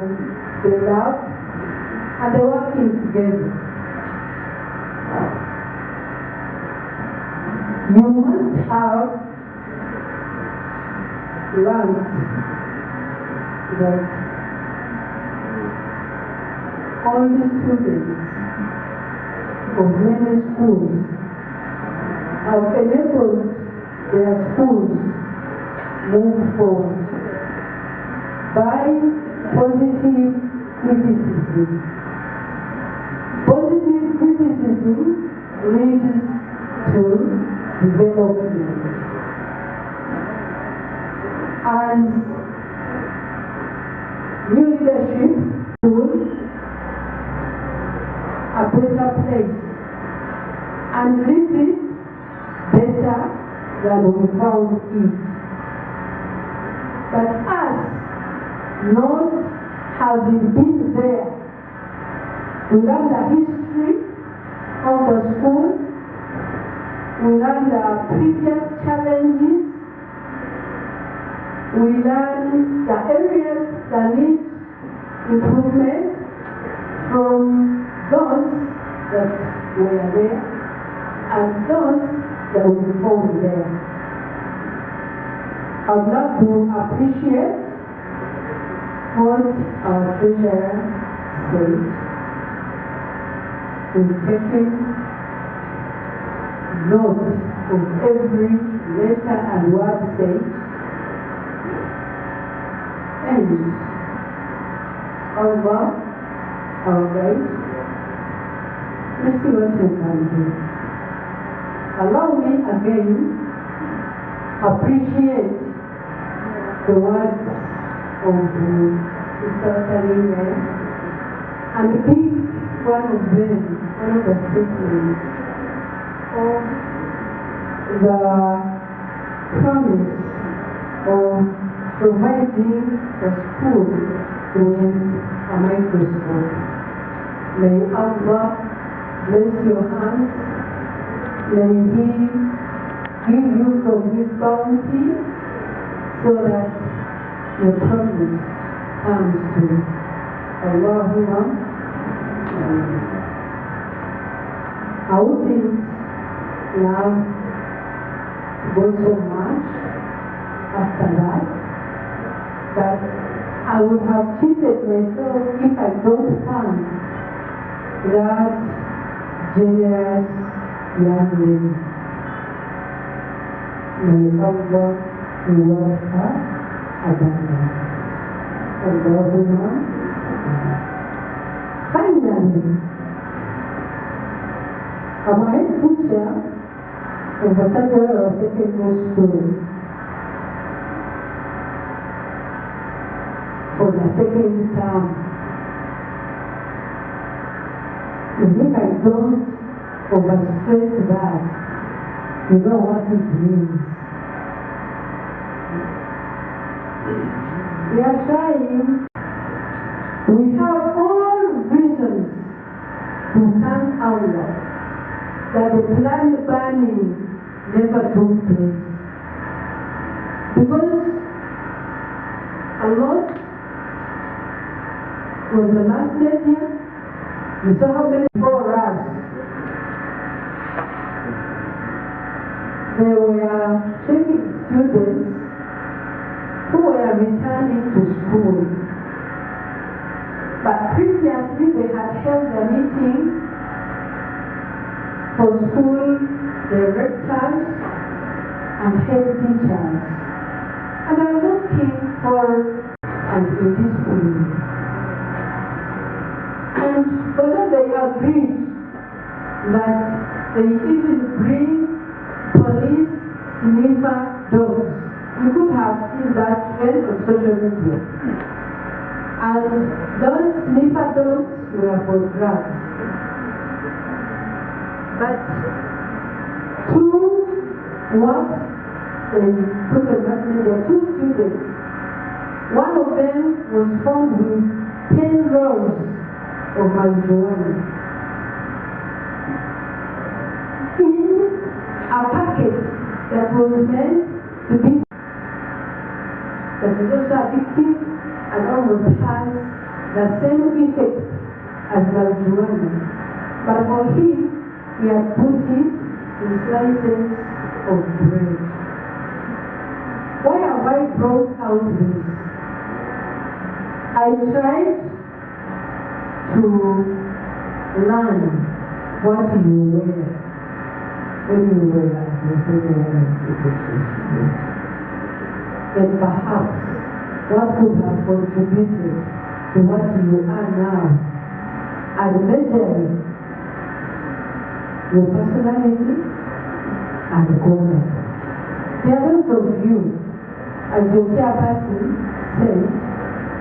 the love and the working together. You must have learned that all the students of many schools have enabled their schools move forward by positive criticism. Positive criticism leads to development. As new leadership will a better place and leave it better than we found it. But us not having been there, we learn the history of the school, we learn the previous challenges, we learn the areas that need improvement from those that were there and those that will be found there. I would love to appreciate what our treasurer said. We've taken note of every letter and word said, and Allah, our guide, let's see what we can do. Allow me again appreciate the words of Mr. Talinga and pick one of them, one of the statements of the promise of providing the school with a microscope. May Allah bless your hands. May He give you from His bounty so that your promise comes true. Allahumma. I wouldn't love to go so much after that, but I would have cheated myself if I don't thank that generous young lady. May Allah reward her abundantly. Allahumma. Finally, our head teacher of Basajjabalaba Secondary School for the second term. If I don't overstress that, you know what it means. We are trying. We have all reasons to thank Allah that the planned banning never took place. Because a lot was the last year. We saw how many before us. There were training students who were returning to school. But previously they had held a meeting for school directors and head teachers. And are looking for an indiscipline. And although they agreed that they even bring police sniffer dogs, you could have seen that trend on social media. And those sniffer dogs were for drugs. But what they put on mass media, 2 students, one of them was found with 10 rolls of marijuana in a packet that was meant to be, that is also addictive and almost has the same effect as marijuana. But for him, he had put it in slices of bread. Why have I brought out this? I tried to learn what you wear when you were at the secondary institution. And perhaps what could have contributed to what you are now, and measuring your personality and conduct. There are those of you, as your chairperson said,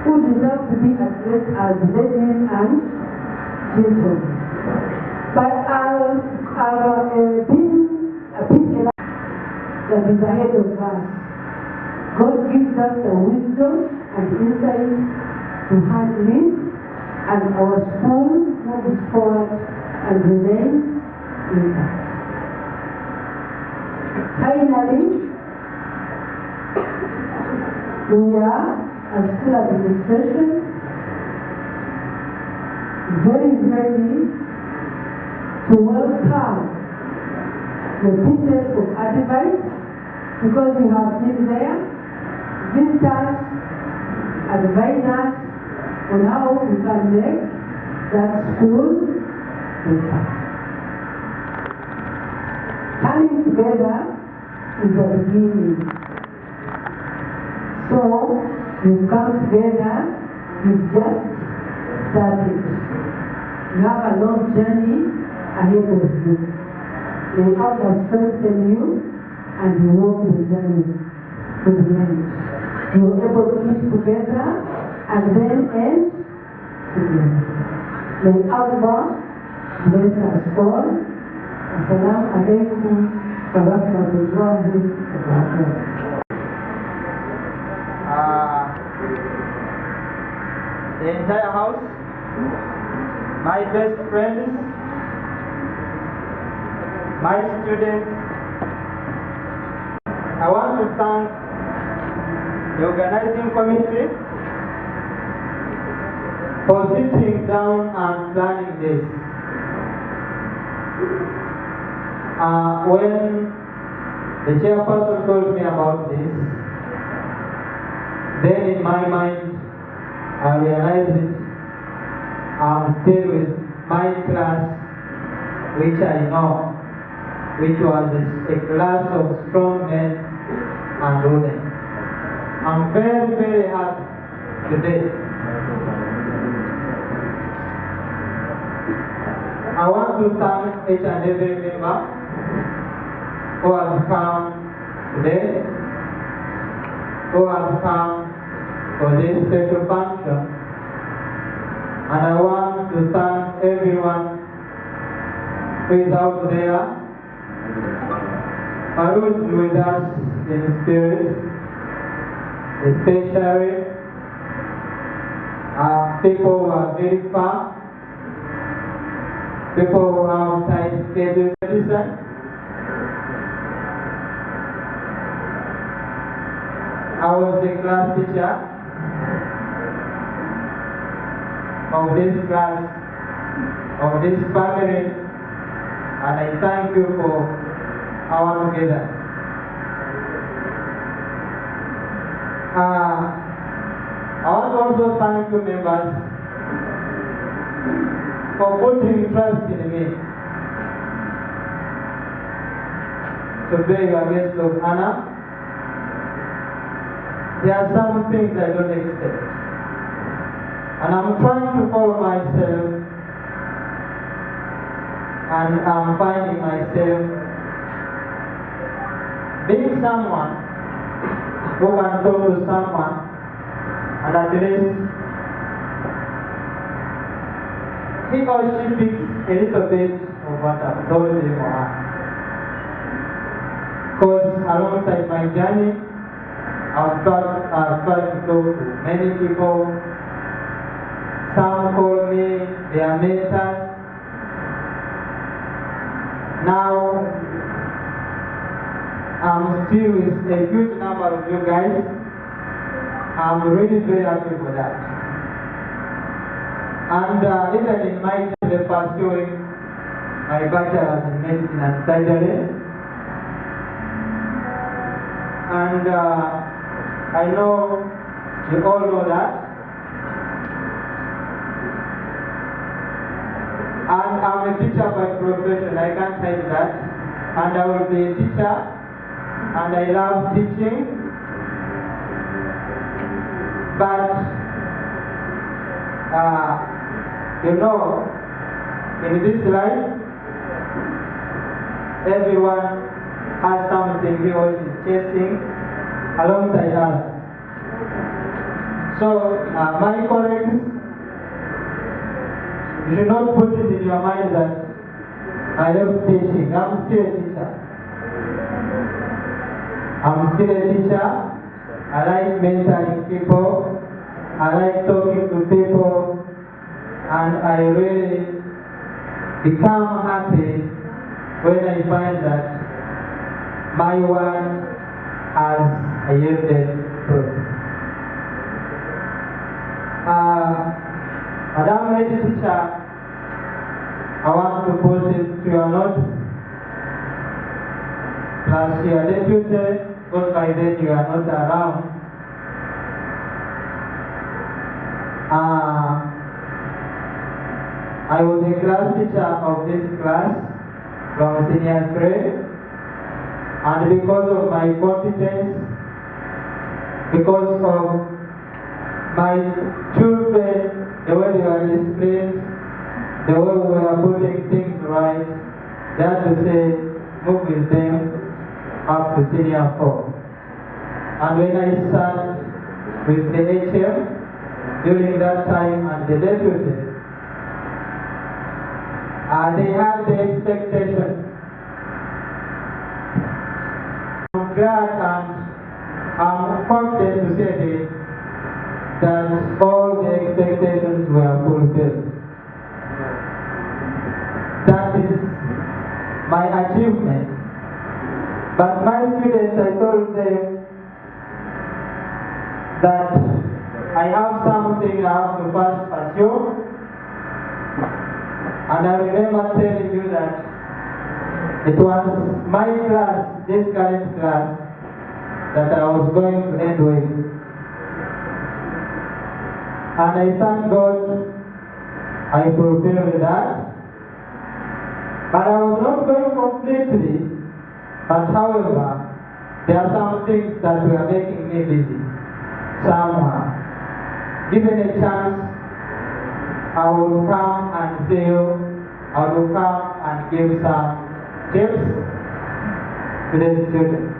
who deserve to be addressed as ladies and gentlemen. But I've been a bit that is ahead of us. God gives us the wisdom and insight to handle it, and our school moves forward and remains intact. Finally, we are, as school administration, very ready to welcome the pieces of advice, because you have been there, visitors, advisors on how we can make that school better. Coming together is a beginning. So, you come together, you've just started. You have a long journey ahead of you. May Allah strengthen you and you walk the journey to the end. You are able to keep together and then end together. May Allah bless us all. Assalamu alaikum wa rahmatullahi wa barakatuh. The entire house, my best friends, my students, I want to thank the organizing committee for sitting down and planning this. When the chairperson told me about this, then in my mind I realized it. I'm still with my class, which I know, which was a class of strong men and women. I'm very, very happy today. I want to thank each and every member who has come today, who has come for this special function. And I want to thank everyone who is out there, and who is with us in spirit, especially people who are very far, people who have tight schedules. I was the class teacher of this class, of this family, and I thank you for our togetherness. I want to also thank you members for putting trust in me to be your guest of honor. There are some things I don't expect, and I'm trying to follow myself, and I'm finding myself being someone who can talk to someone and at least he or she picks a little bit of what I've told him or her. Because alongside my journey, I've tried to talk to many people. Some call me their mentors. Now, I'm still with a huge number of you guys. I'm really very happy for that. And even in my journey pursuing my bachelor's in medicine and surgery, and I know you all know that. And I'm a teacher by profession, I can't hide that. And I will be a teacher, and I love teaching. But, you know, in this life, everyone has something he or she is chasing alongside others. So, my colleagues, you should not put it in your mind that I love teaching. I'm still a teacher. I'm still a teacher. I like mentoring people. I like talking to people. And I really become happy when I find that my work has yielded fruit. Madam Head Teacher, I want to put it to your notes, plus your deputy, because by then you are not around. I was a class teacher of this class from senior 3, and because of my competence, because of my children, the way they were disciplined, the way we were putting things right, they had to say, move with them up to senior 4. And when I sat with the HM during that time and the deputy, they had the expectations. I'm glad and I'm confident to say that all the expectations were fulfilled. That is my achievement. But my students, I told them that I have something I have to first pursue. And I remember telling you that it was my class, this current class, that I was going to end with. And I thank God I fulfilled that. But I was not going completely. But however, there are some things that were making me busy. Somehow, given a chance, I will come and see you. I will come and give some tips. to the students.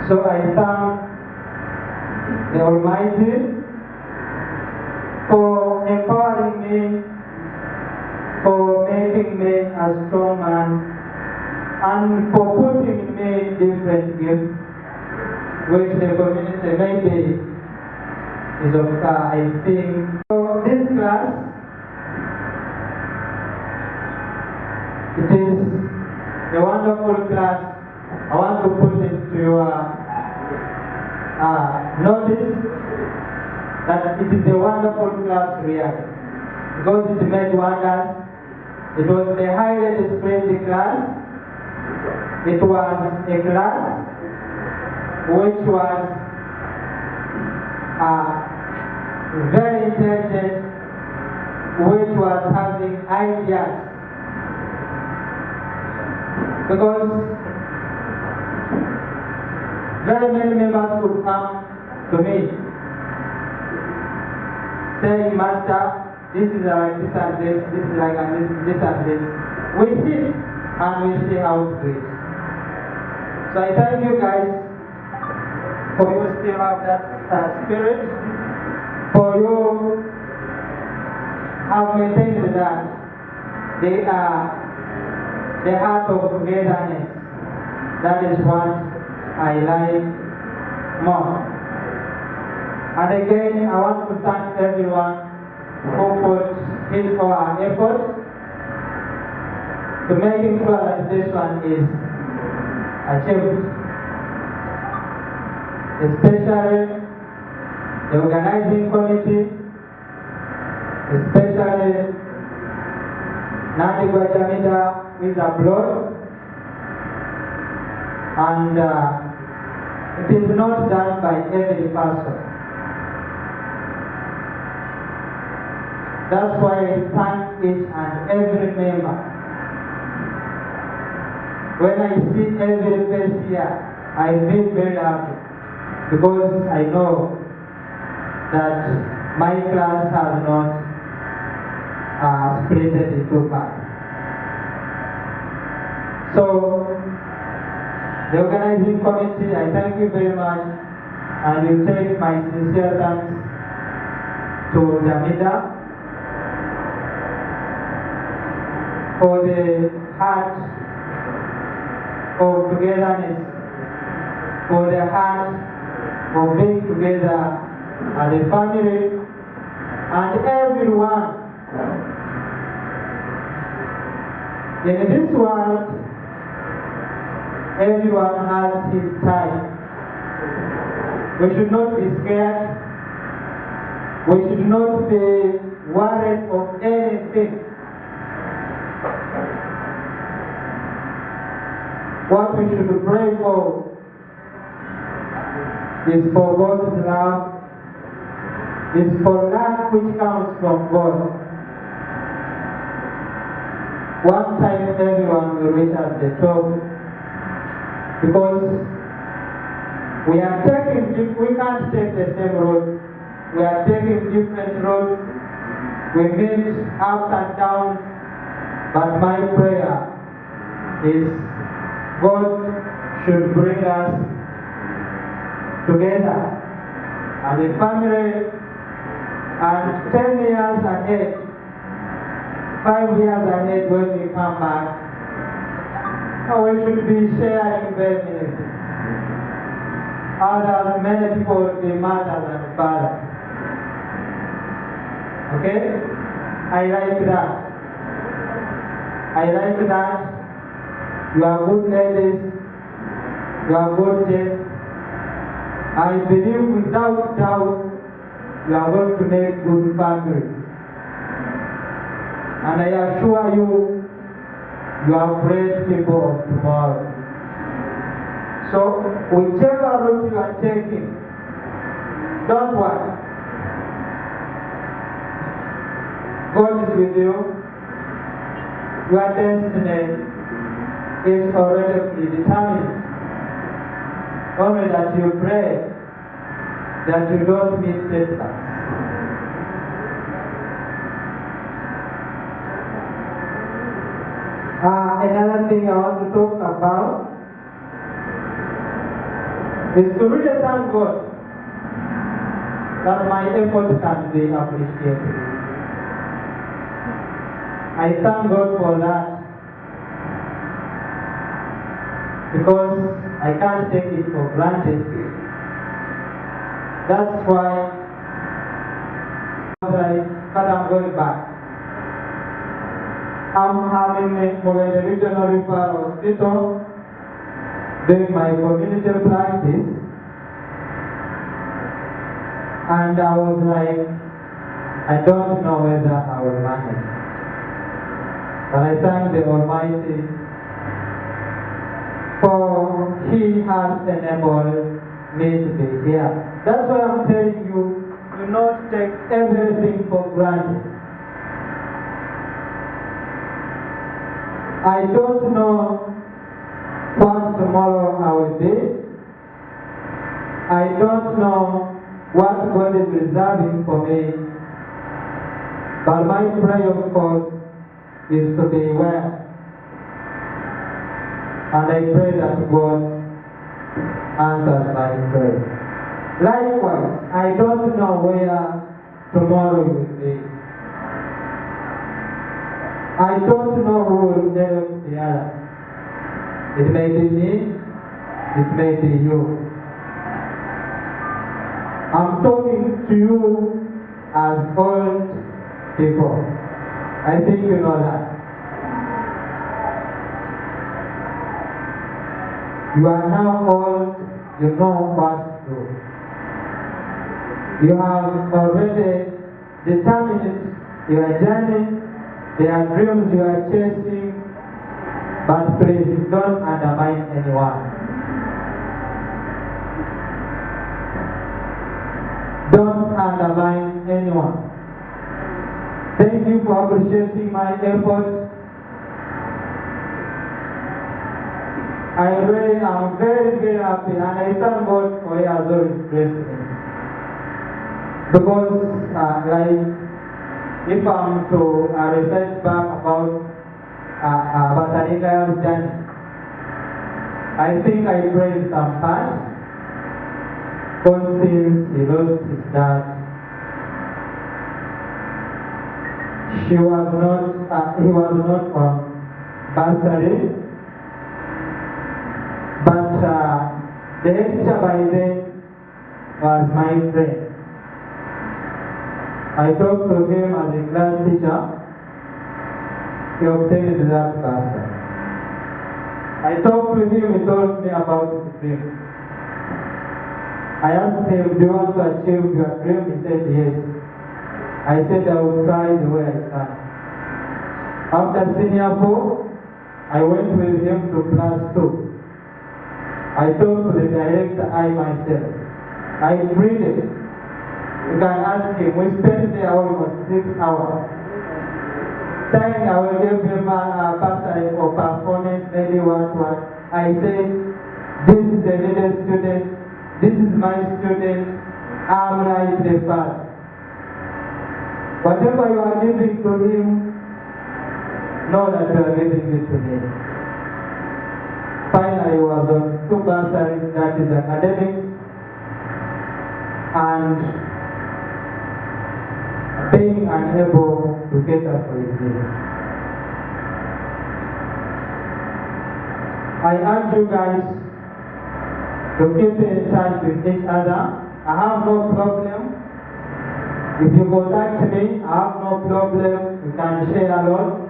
So I thank the Almighty for empowering me, for making me a strong man, and for putting in me different gifts which the community maybe is of I think. So this class, it is a wonderful class. I want to put it to your notice that it is a wonderful class really, because it made wonders. It was the highly displayed class. It was a class which was very intelligent, which was having ideas. Because very many members would come to me saying, Master, this is like this and this is like this and this. We sit and we see how to do it. So I thank you guys for you still have that spirit, for you have maintained that they are the heart of togetherness. That is what I like more. And again, I want to thank everyone who put his or her effort to making sure that this one is achieved. Especially the organizing committee, especially Nandi Gwajamida with applaud. And it is not done by every person. That's why I thank each and every member. When I see every face here, I feel very happy, because I know that my class has not split into two parts. So, the organizing committee, I thank you very much, and you take my sincere thanks to Jamida for the heart of togetherness, for the heart of being together as a family, and everyone in this world. Everyone has his time. We should not be scared. We should not be worried of anything. What we should pray for is for God's love, is for love which comes from God. One time everyone will reach at the top, because we are taking, we can't take the same road. We are taking different roads. We meet ups and downs, but my prayer is God should bring us together as a family, and 10 years ahead, 5 years ahead when we come back, we should be sharing very many things. Others, many people will be mothers and fathers. Okay? I like that. I like that. You are good ladies. You are good gents. I believe without doubt you are going to make good families. And I assure you, you are great people of tomorrow. So, whichever route you are taking, don't worry. God is with you. Your destiny is already determined. Only that you pray that you don't meet setbacks. Another thing I want to talk about is to really thank God that my effort can be appreciated. I thank God for that because I can't take it for granted. That's why I'm going back. I'm in the regional referral hospital doing my community practice, and I was like, I don't know whether I will manage. But I thank the Almighty for He has enabled me to be here. That's why I'm telling you, do not take everything for granted. I don't know what tomorrow I will be. I don't know what God is reserving for me. But my prayer, of course, is to be well. And I pray that God answers my prayer. Likewise, I don't know where tomorrow will be. I don't know who will help the other. It may be me, it may be you. I'm talking to you as old people. I think you know that. You are now old, you know what to do. You have already determined your journey. There are dreams you are chasing, but please don't undermine anyone. Don't undermine anyone. Thank you for appreciating my efforts. I really am very, very happy, and I thank God for He has always blessed me. Because, if I'm to research back about Basajjabalaba's journey, I think I played some part. Because since he lost his dad, he was not on bursary, but the head teacher by then was my friend. I talked to him as a class teacher. He obtained that bursary. I talked to him, he told me about his dream. I asked him, do you want to achieve your dream? He said yes. I said I will try the way I can. After senior 4, I went with him to class 2. I talked to the director, I myself. I pleaded. You can ask him. We spent there almost 6 hours. Saying I will give him a bursary for performance, maybe one-to-one. I said, this is a little student. This is my student. I'm like the father. Whatever you are giving to him, know that you are giving it to me. Finally, he was on 2 bursaries, that is academics and being unable to get up for his needs. I urge you guys to keep in touch with each other. I have no problem. If you contact me, I have no problem. We can share a lot.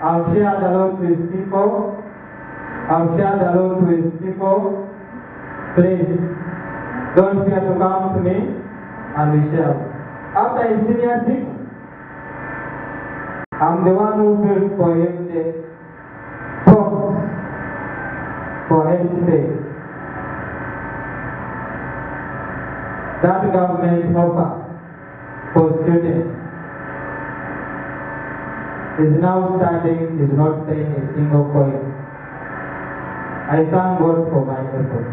I've shared a lot with people. Please, don't fear to come to me and we share. After his senior 6, I'm the one who built for him the forms for health. That government offer for students is now standing, is not paying a single coin. I thank God for my efforts.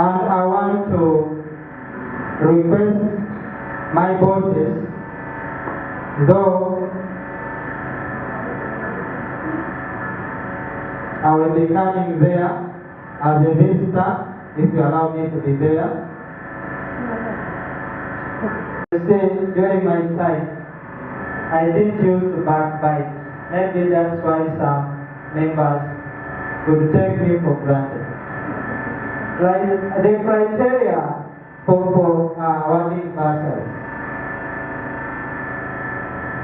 And I want to request my bosses though I will be coming there as a visitor, if you allow me to be there. Say, during my time, I didn't use to backbite. Maybe that's why some members would take me for granted. Like the criteria for awarding bursaries.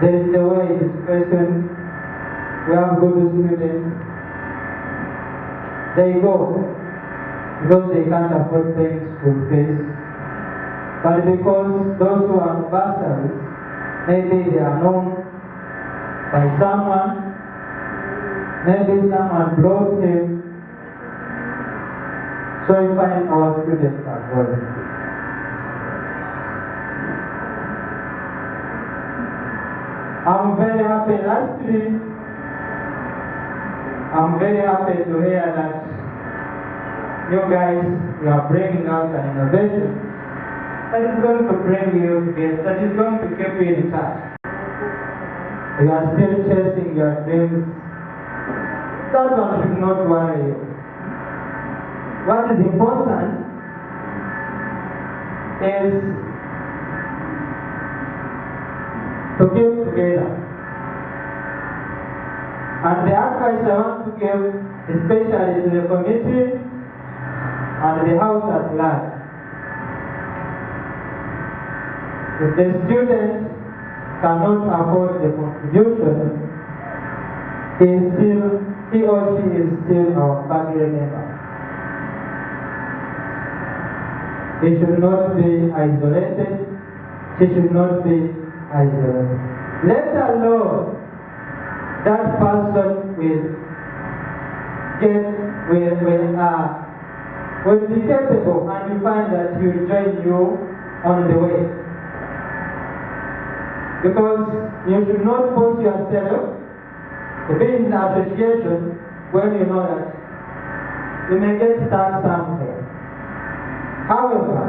There is the way it is questioned. We have good students. They go because they can't afford paying school fees. But because those who are bursaries, maybe they are known by someone, maybe someone brought him. So you find our students are going. I'm very happy. Lastly, I'm very happy to hear that you guys, you are bringing out an innovation that is going to bring you together, that is going to keep you in touch. You are still chasing your dreams. That one should not worry you. What is important is to keep together. And the advice I want to give, especially to the committee and the house at large, if the student cannot afford the contribution, he or she is still our family member. He should not be isolated. She should not be isolated. Let alone that person will be capable, and you find that he will join you on the way. Because you should not force yourself to be in the association when you know that you may get stuck somewhere. However,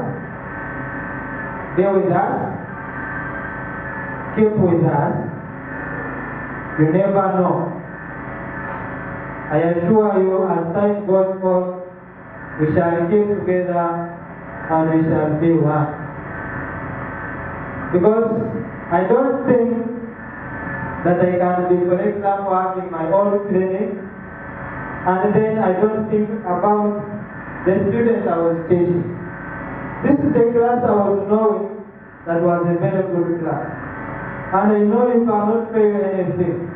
be with us, keep with us. You never know. I assure you, as time goes on, we shall keep together and we shall be one. Because I don't think that I can be, for example, having my own clinic, and then I don't think about the students I was teaching. This is the class I was knowing that was a very good class. And I know you cannot pay anything.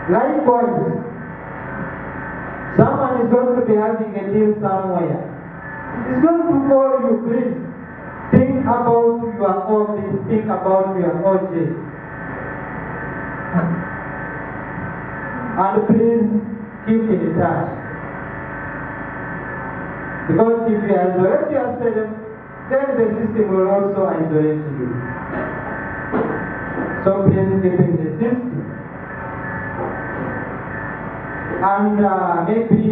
Likewise, someone is going to be having a deal somewhere. It's going to call you, please. Think about your office, think about your OJ. And please keep in touch. Because if you isolate yourself, then the system will also isolate you. So please keep in the system. And maybe,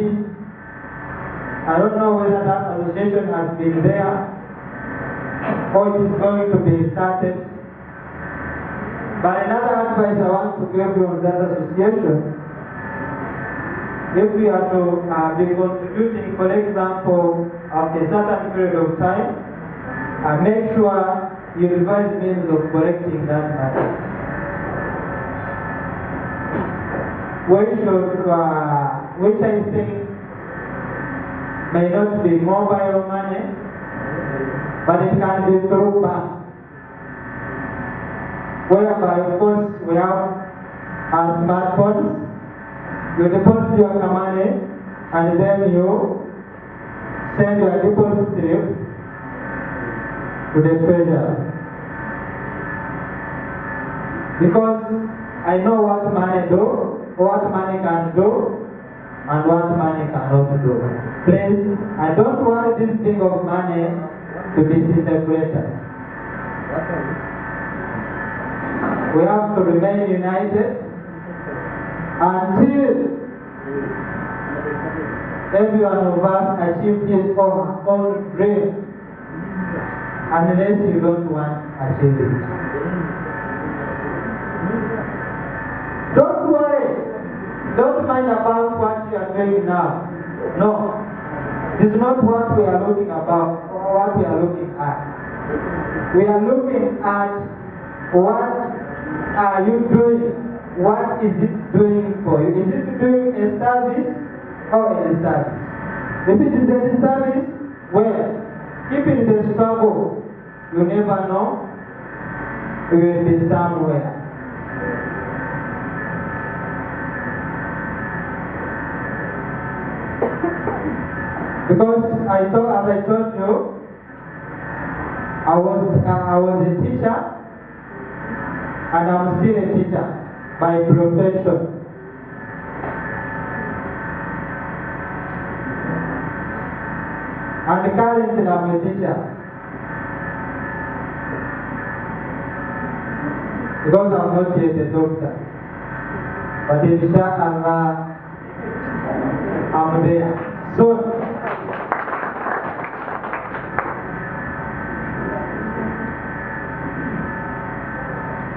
I don't know whether that association has been there or it is going to be started. But another advice I want to give you on that association, if we are to be contributing, for example, after a certain period of time, make sure you devise means of collecting that money. Which I think may not be mobile money, but it can be through bank. Whereby, of course, we have our smartphones. You deposit your money and then you send your deposit slip to the treasurer. Because I know what money do, what money can do, and what money cannot do. Please, I don't want this thing of money to disintegrate us. We have to remain united until every one of us achieve his own dream unless you don't want to achieve it. Don't worry. Don't mind about what you are doing now. No. This is not what we are looking about or what we are looking at. We are looking at what are you doing? What is it doing for you? Is it doing a service or a service? If it is a service, well, if it is a struggle, you never know, you will be somewhere. Because as I told you, I was a teacher, and I'm still a teacher by profession. And currently I'm a teacher. Because I'm not yet a doctor. But inshallah, I'm there. So,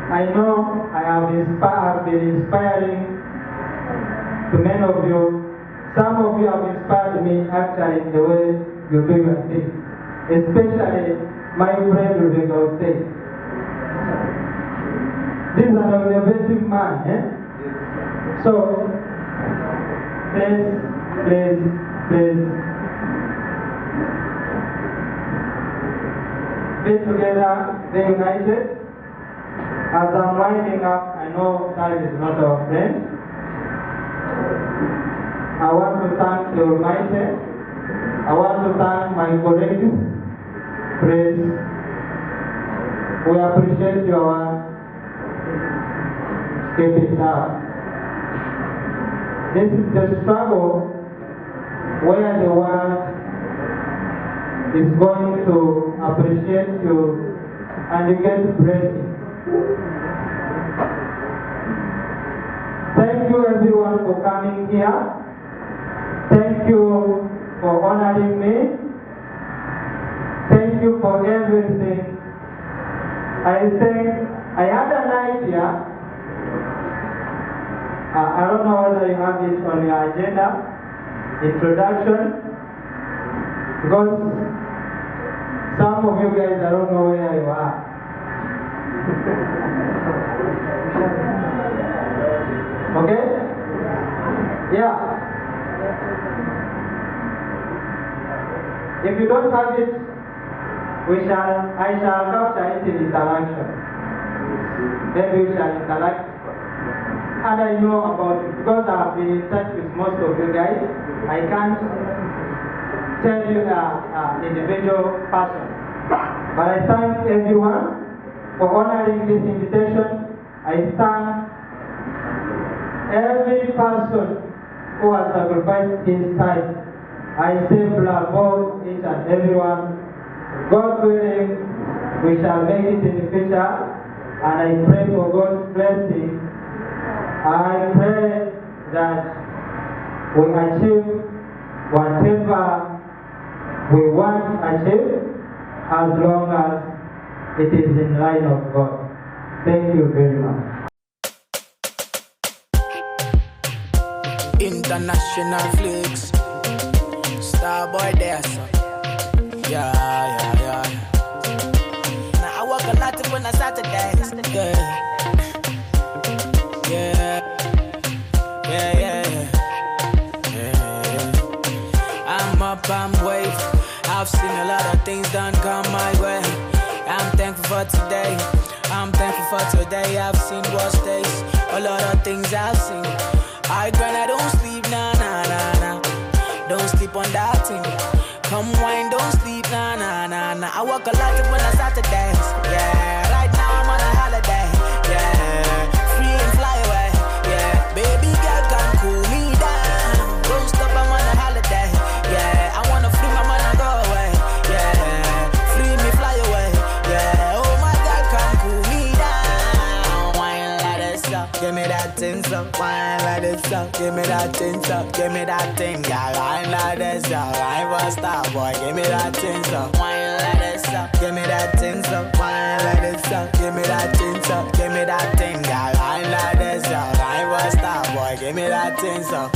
I know I have been inspiring to many of you. Some of you have inspired me actually in the way you do your things. Especially my friend Rebecca Hussein. This is an innovative man, eh? So, please, be together, be united. As I'm winding up, I know time is not our friend. I want to thank the Almighty. I want to thank my colleagues. Praise. We appreciate your work. Keep it up. This is the struggle where the world is going to appreciate you and you get blessings. Thank you everyone for coming here. Thank you for honoring me. Thank you for everything. I had an idea. I don't know whether you have it on your agenda. Introduction. Because some of you guys, I don't know where you are. Okay? Yeah. If you don't have it, I shall capture it in interaction. Then we shall interact. And I know about it because I have been in touch with most of you guys. I can't tell you individual person. But I thank everyone for honoring this invitation. I thank every person who has sacrificed his time. I say bravo each and everyone. God willing, we shall make it in the future. And I pray for God's blessing. I pray that we achieve whatever we want to achieve as long as it is in line of God. Thank you very much. International flicks, Starboy there, son. Yeah. Now I work a lot when I Saturdays. Yeah. I'm up, I'm wave. I've seen a lot of things done come my way. I'm thankful for today. I'm thankful for today. I've seen worse days. A lot of things I've seen. I grind, I don't sleep, nah. Don't sleep on that thing. Come wine, don't sleep, nah. I work a lot when I Saturdays. Yeah, right now I'm on a holiday. Yeah, free and fly away. Yeah, baby girl can cool me down. Don't stop, I'm on a holiday. Yeah, I wanna free my man and go away. Yeah, free me, fly away. Yeah, oh my God, can cool me down. Wine like this up, give me that thing up. Wine like this up, give me that thing up. Give me that thing, yeah. Wine like this up, wine for star boy. Give me that thing up. Wine like this up. up, give me that thing so. Wine like this up, give me that thing so. Give me that thing, girl. Wine like this up. I ain't a star boy, give me that thing so.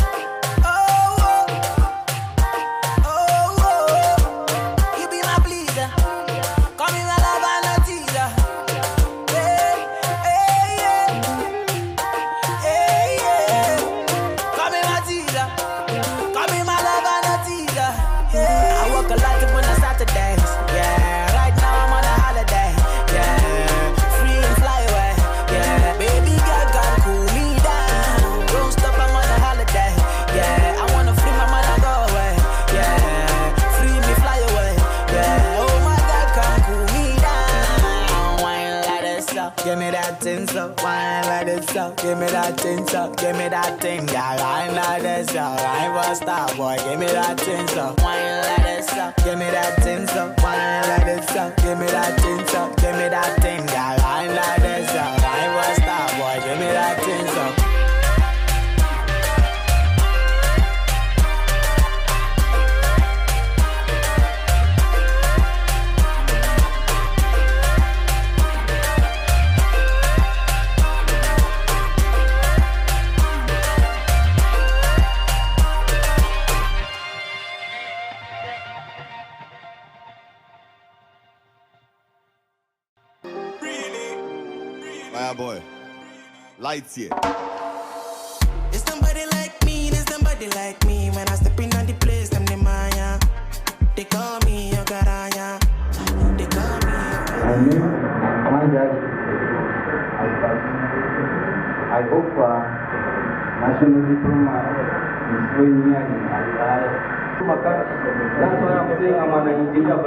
Give me that thing so, wine like this up. Give me that thing so, give me that thing, girl. Wine like this up. I ain't a star boy. Give me that thing so, wine like this up. Give me that thing so, wine like this up. Give me that thing so, give me that thing, girl. Wine like this up. I ain't a star boy. Give me that thing so. My boy, lights here. There's somebody like me, there's somebody like me. When I step in on the place, them the Maya. They call me Yogaraya. They call me. I hope national diploma is going near in That's why I'm saying I'm an engineer.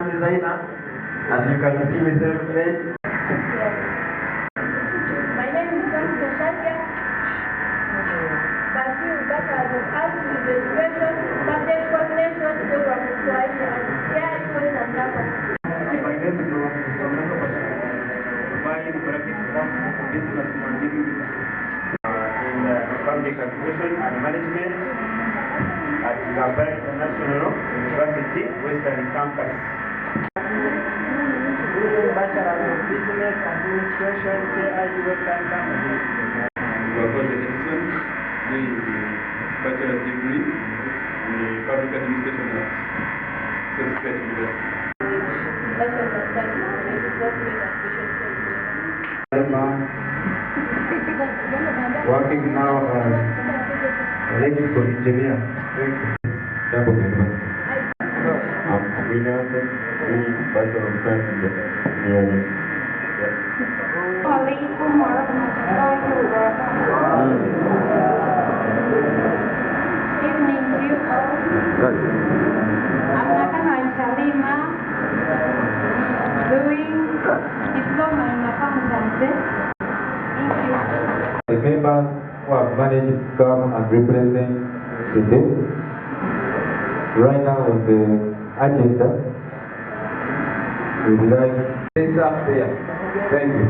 Designer, as you can see me self-made. My name is John Sashakia. That was an art with education, subject coordination, geography, Swahili, and here it was an My name is Romano Bashir. Business management in public administration and management at Gabon International University, Western Campus. Bachelor of Business Administration, KIU Western Campus. Edison, doing the bachelor's degree in the public administration at State State University. Working now as electrical engineer. Thank you. I'm William, Bachelor of Science in Engineering. Evening to you all. I'm Nakana Shalima, doing diploma in accountancy. Thank you. The members who have managed to come and represent the day. Right now on the agenda, we would like to up there. Thank you.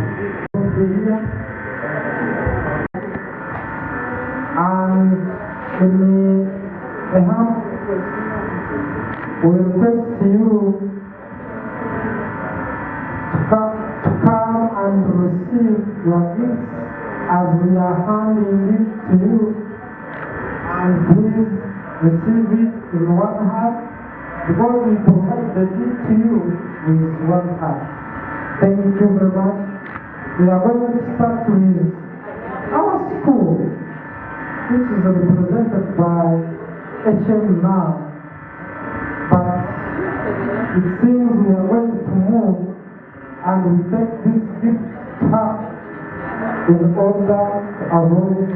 And we request you to come and receive your gifts as we are handing it to you. And please receive it in one heart, because we provide the gift to you with one heart. Thank you very much. We are going to start with our school, which is represented by HM now. But it seems we are going to move and we take this gift up in order to avoid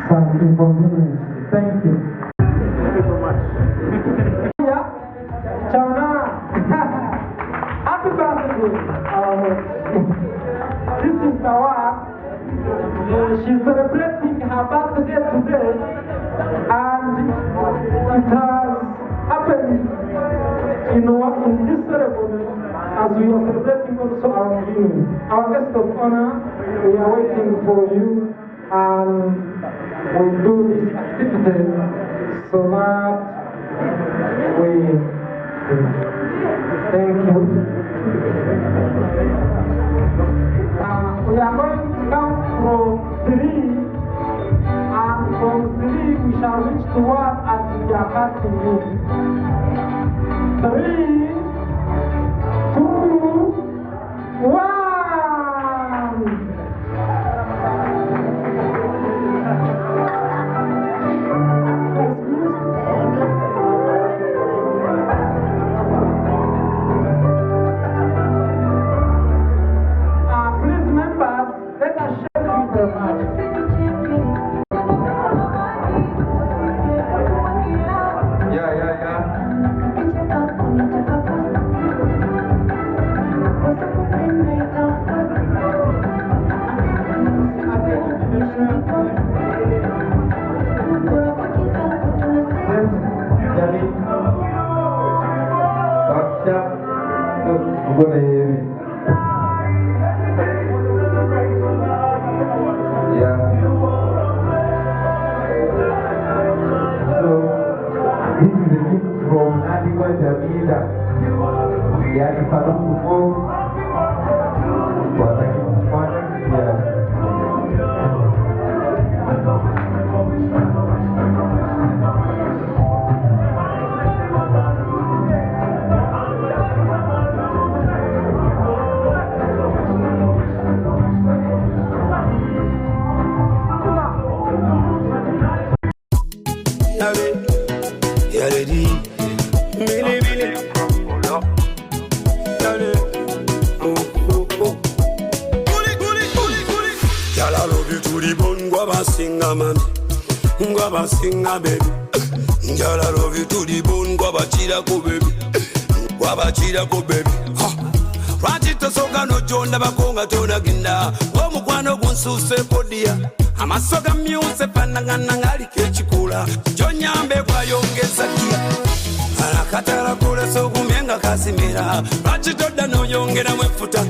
some inconvenience. Thank you. Thank you so much. This is the one. She's celebrating her birthday today, and it has happened in this ceremony as we are celebrating also our union. Our guest of honor, we are waiting for you, and we do this activity so that we thank you. We are going to count from 3, and from 3 we shall reach to 1 as we are counting it. 3, 2, 1. Please members, let us share with the match. Singa baby, njala love you to the bone. Gwabachira ko baby, gwabachira ko baby. Lwaki tosoka nojonda bakonga tonaginda omukwano gunsuse podia amasoga myuse panangana ngaliko ekikula jonyambe kwayongeza kia alakatala kuleso kumyenga kasimira lwaki todda noyongera mwefuta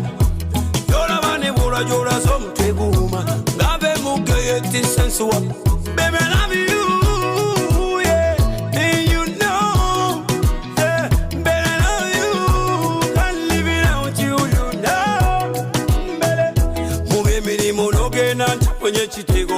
yolaba ne bulwa gyolaza omutwe guuma ngabe mugeyeti sensuwa baby I love you. Kwenye chitego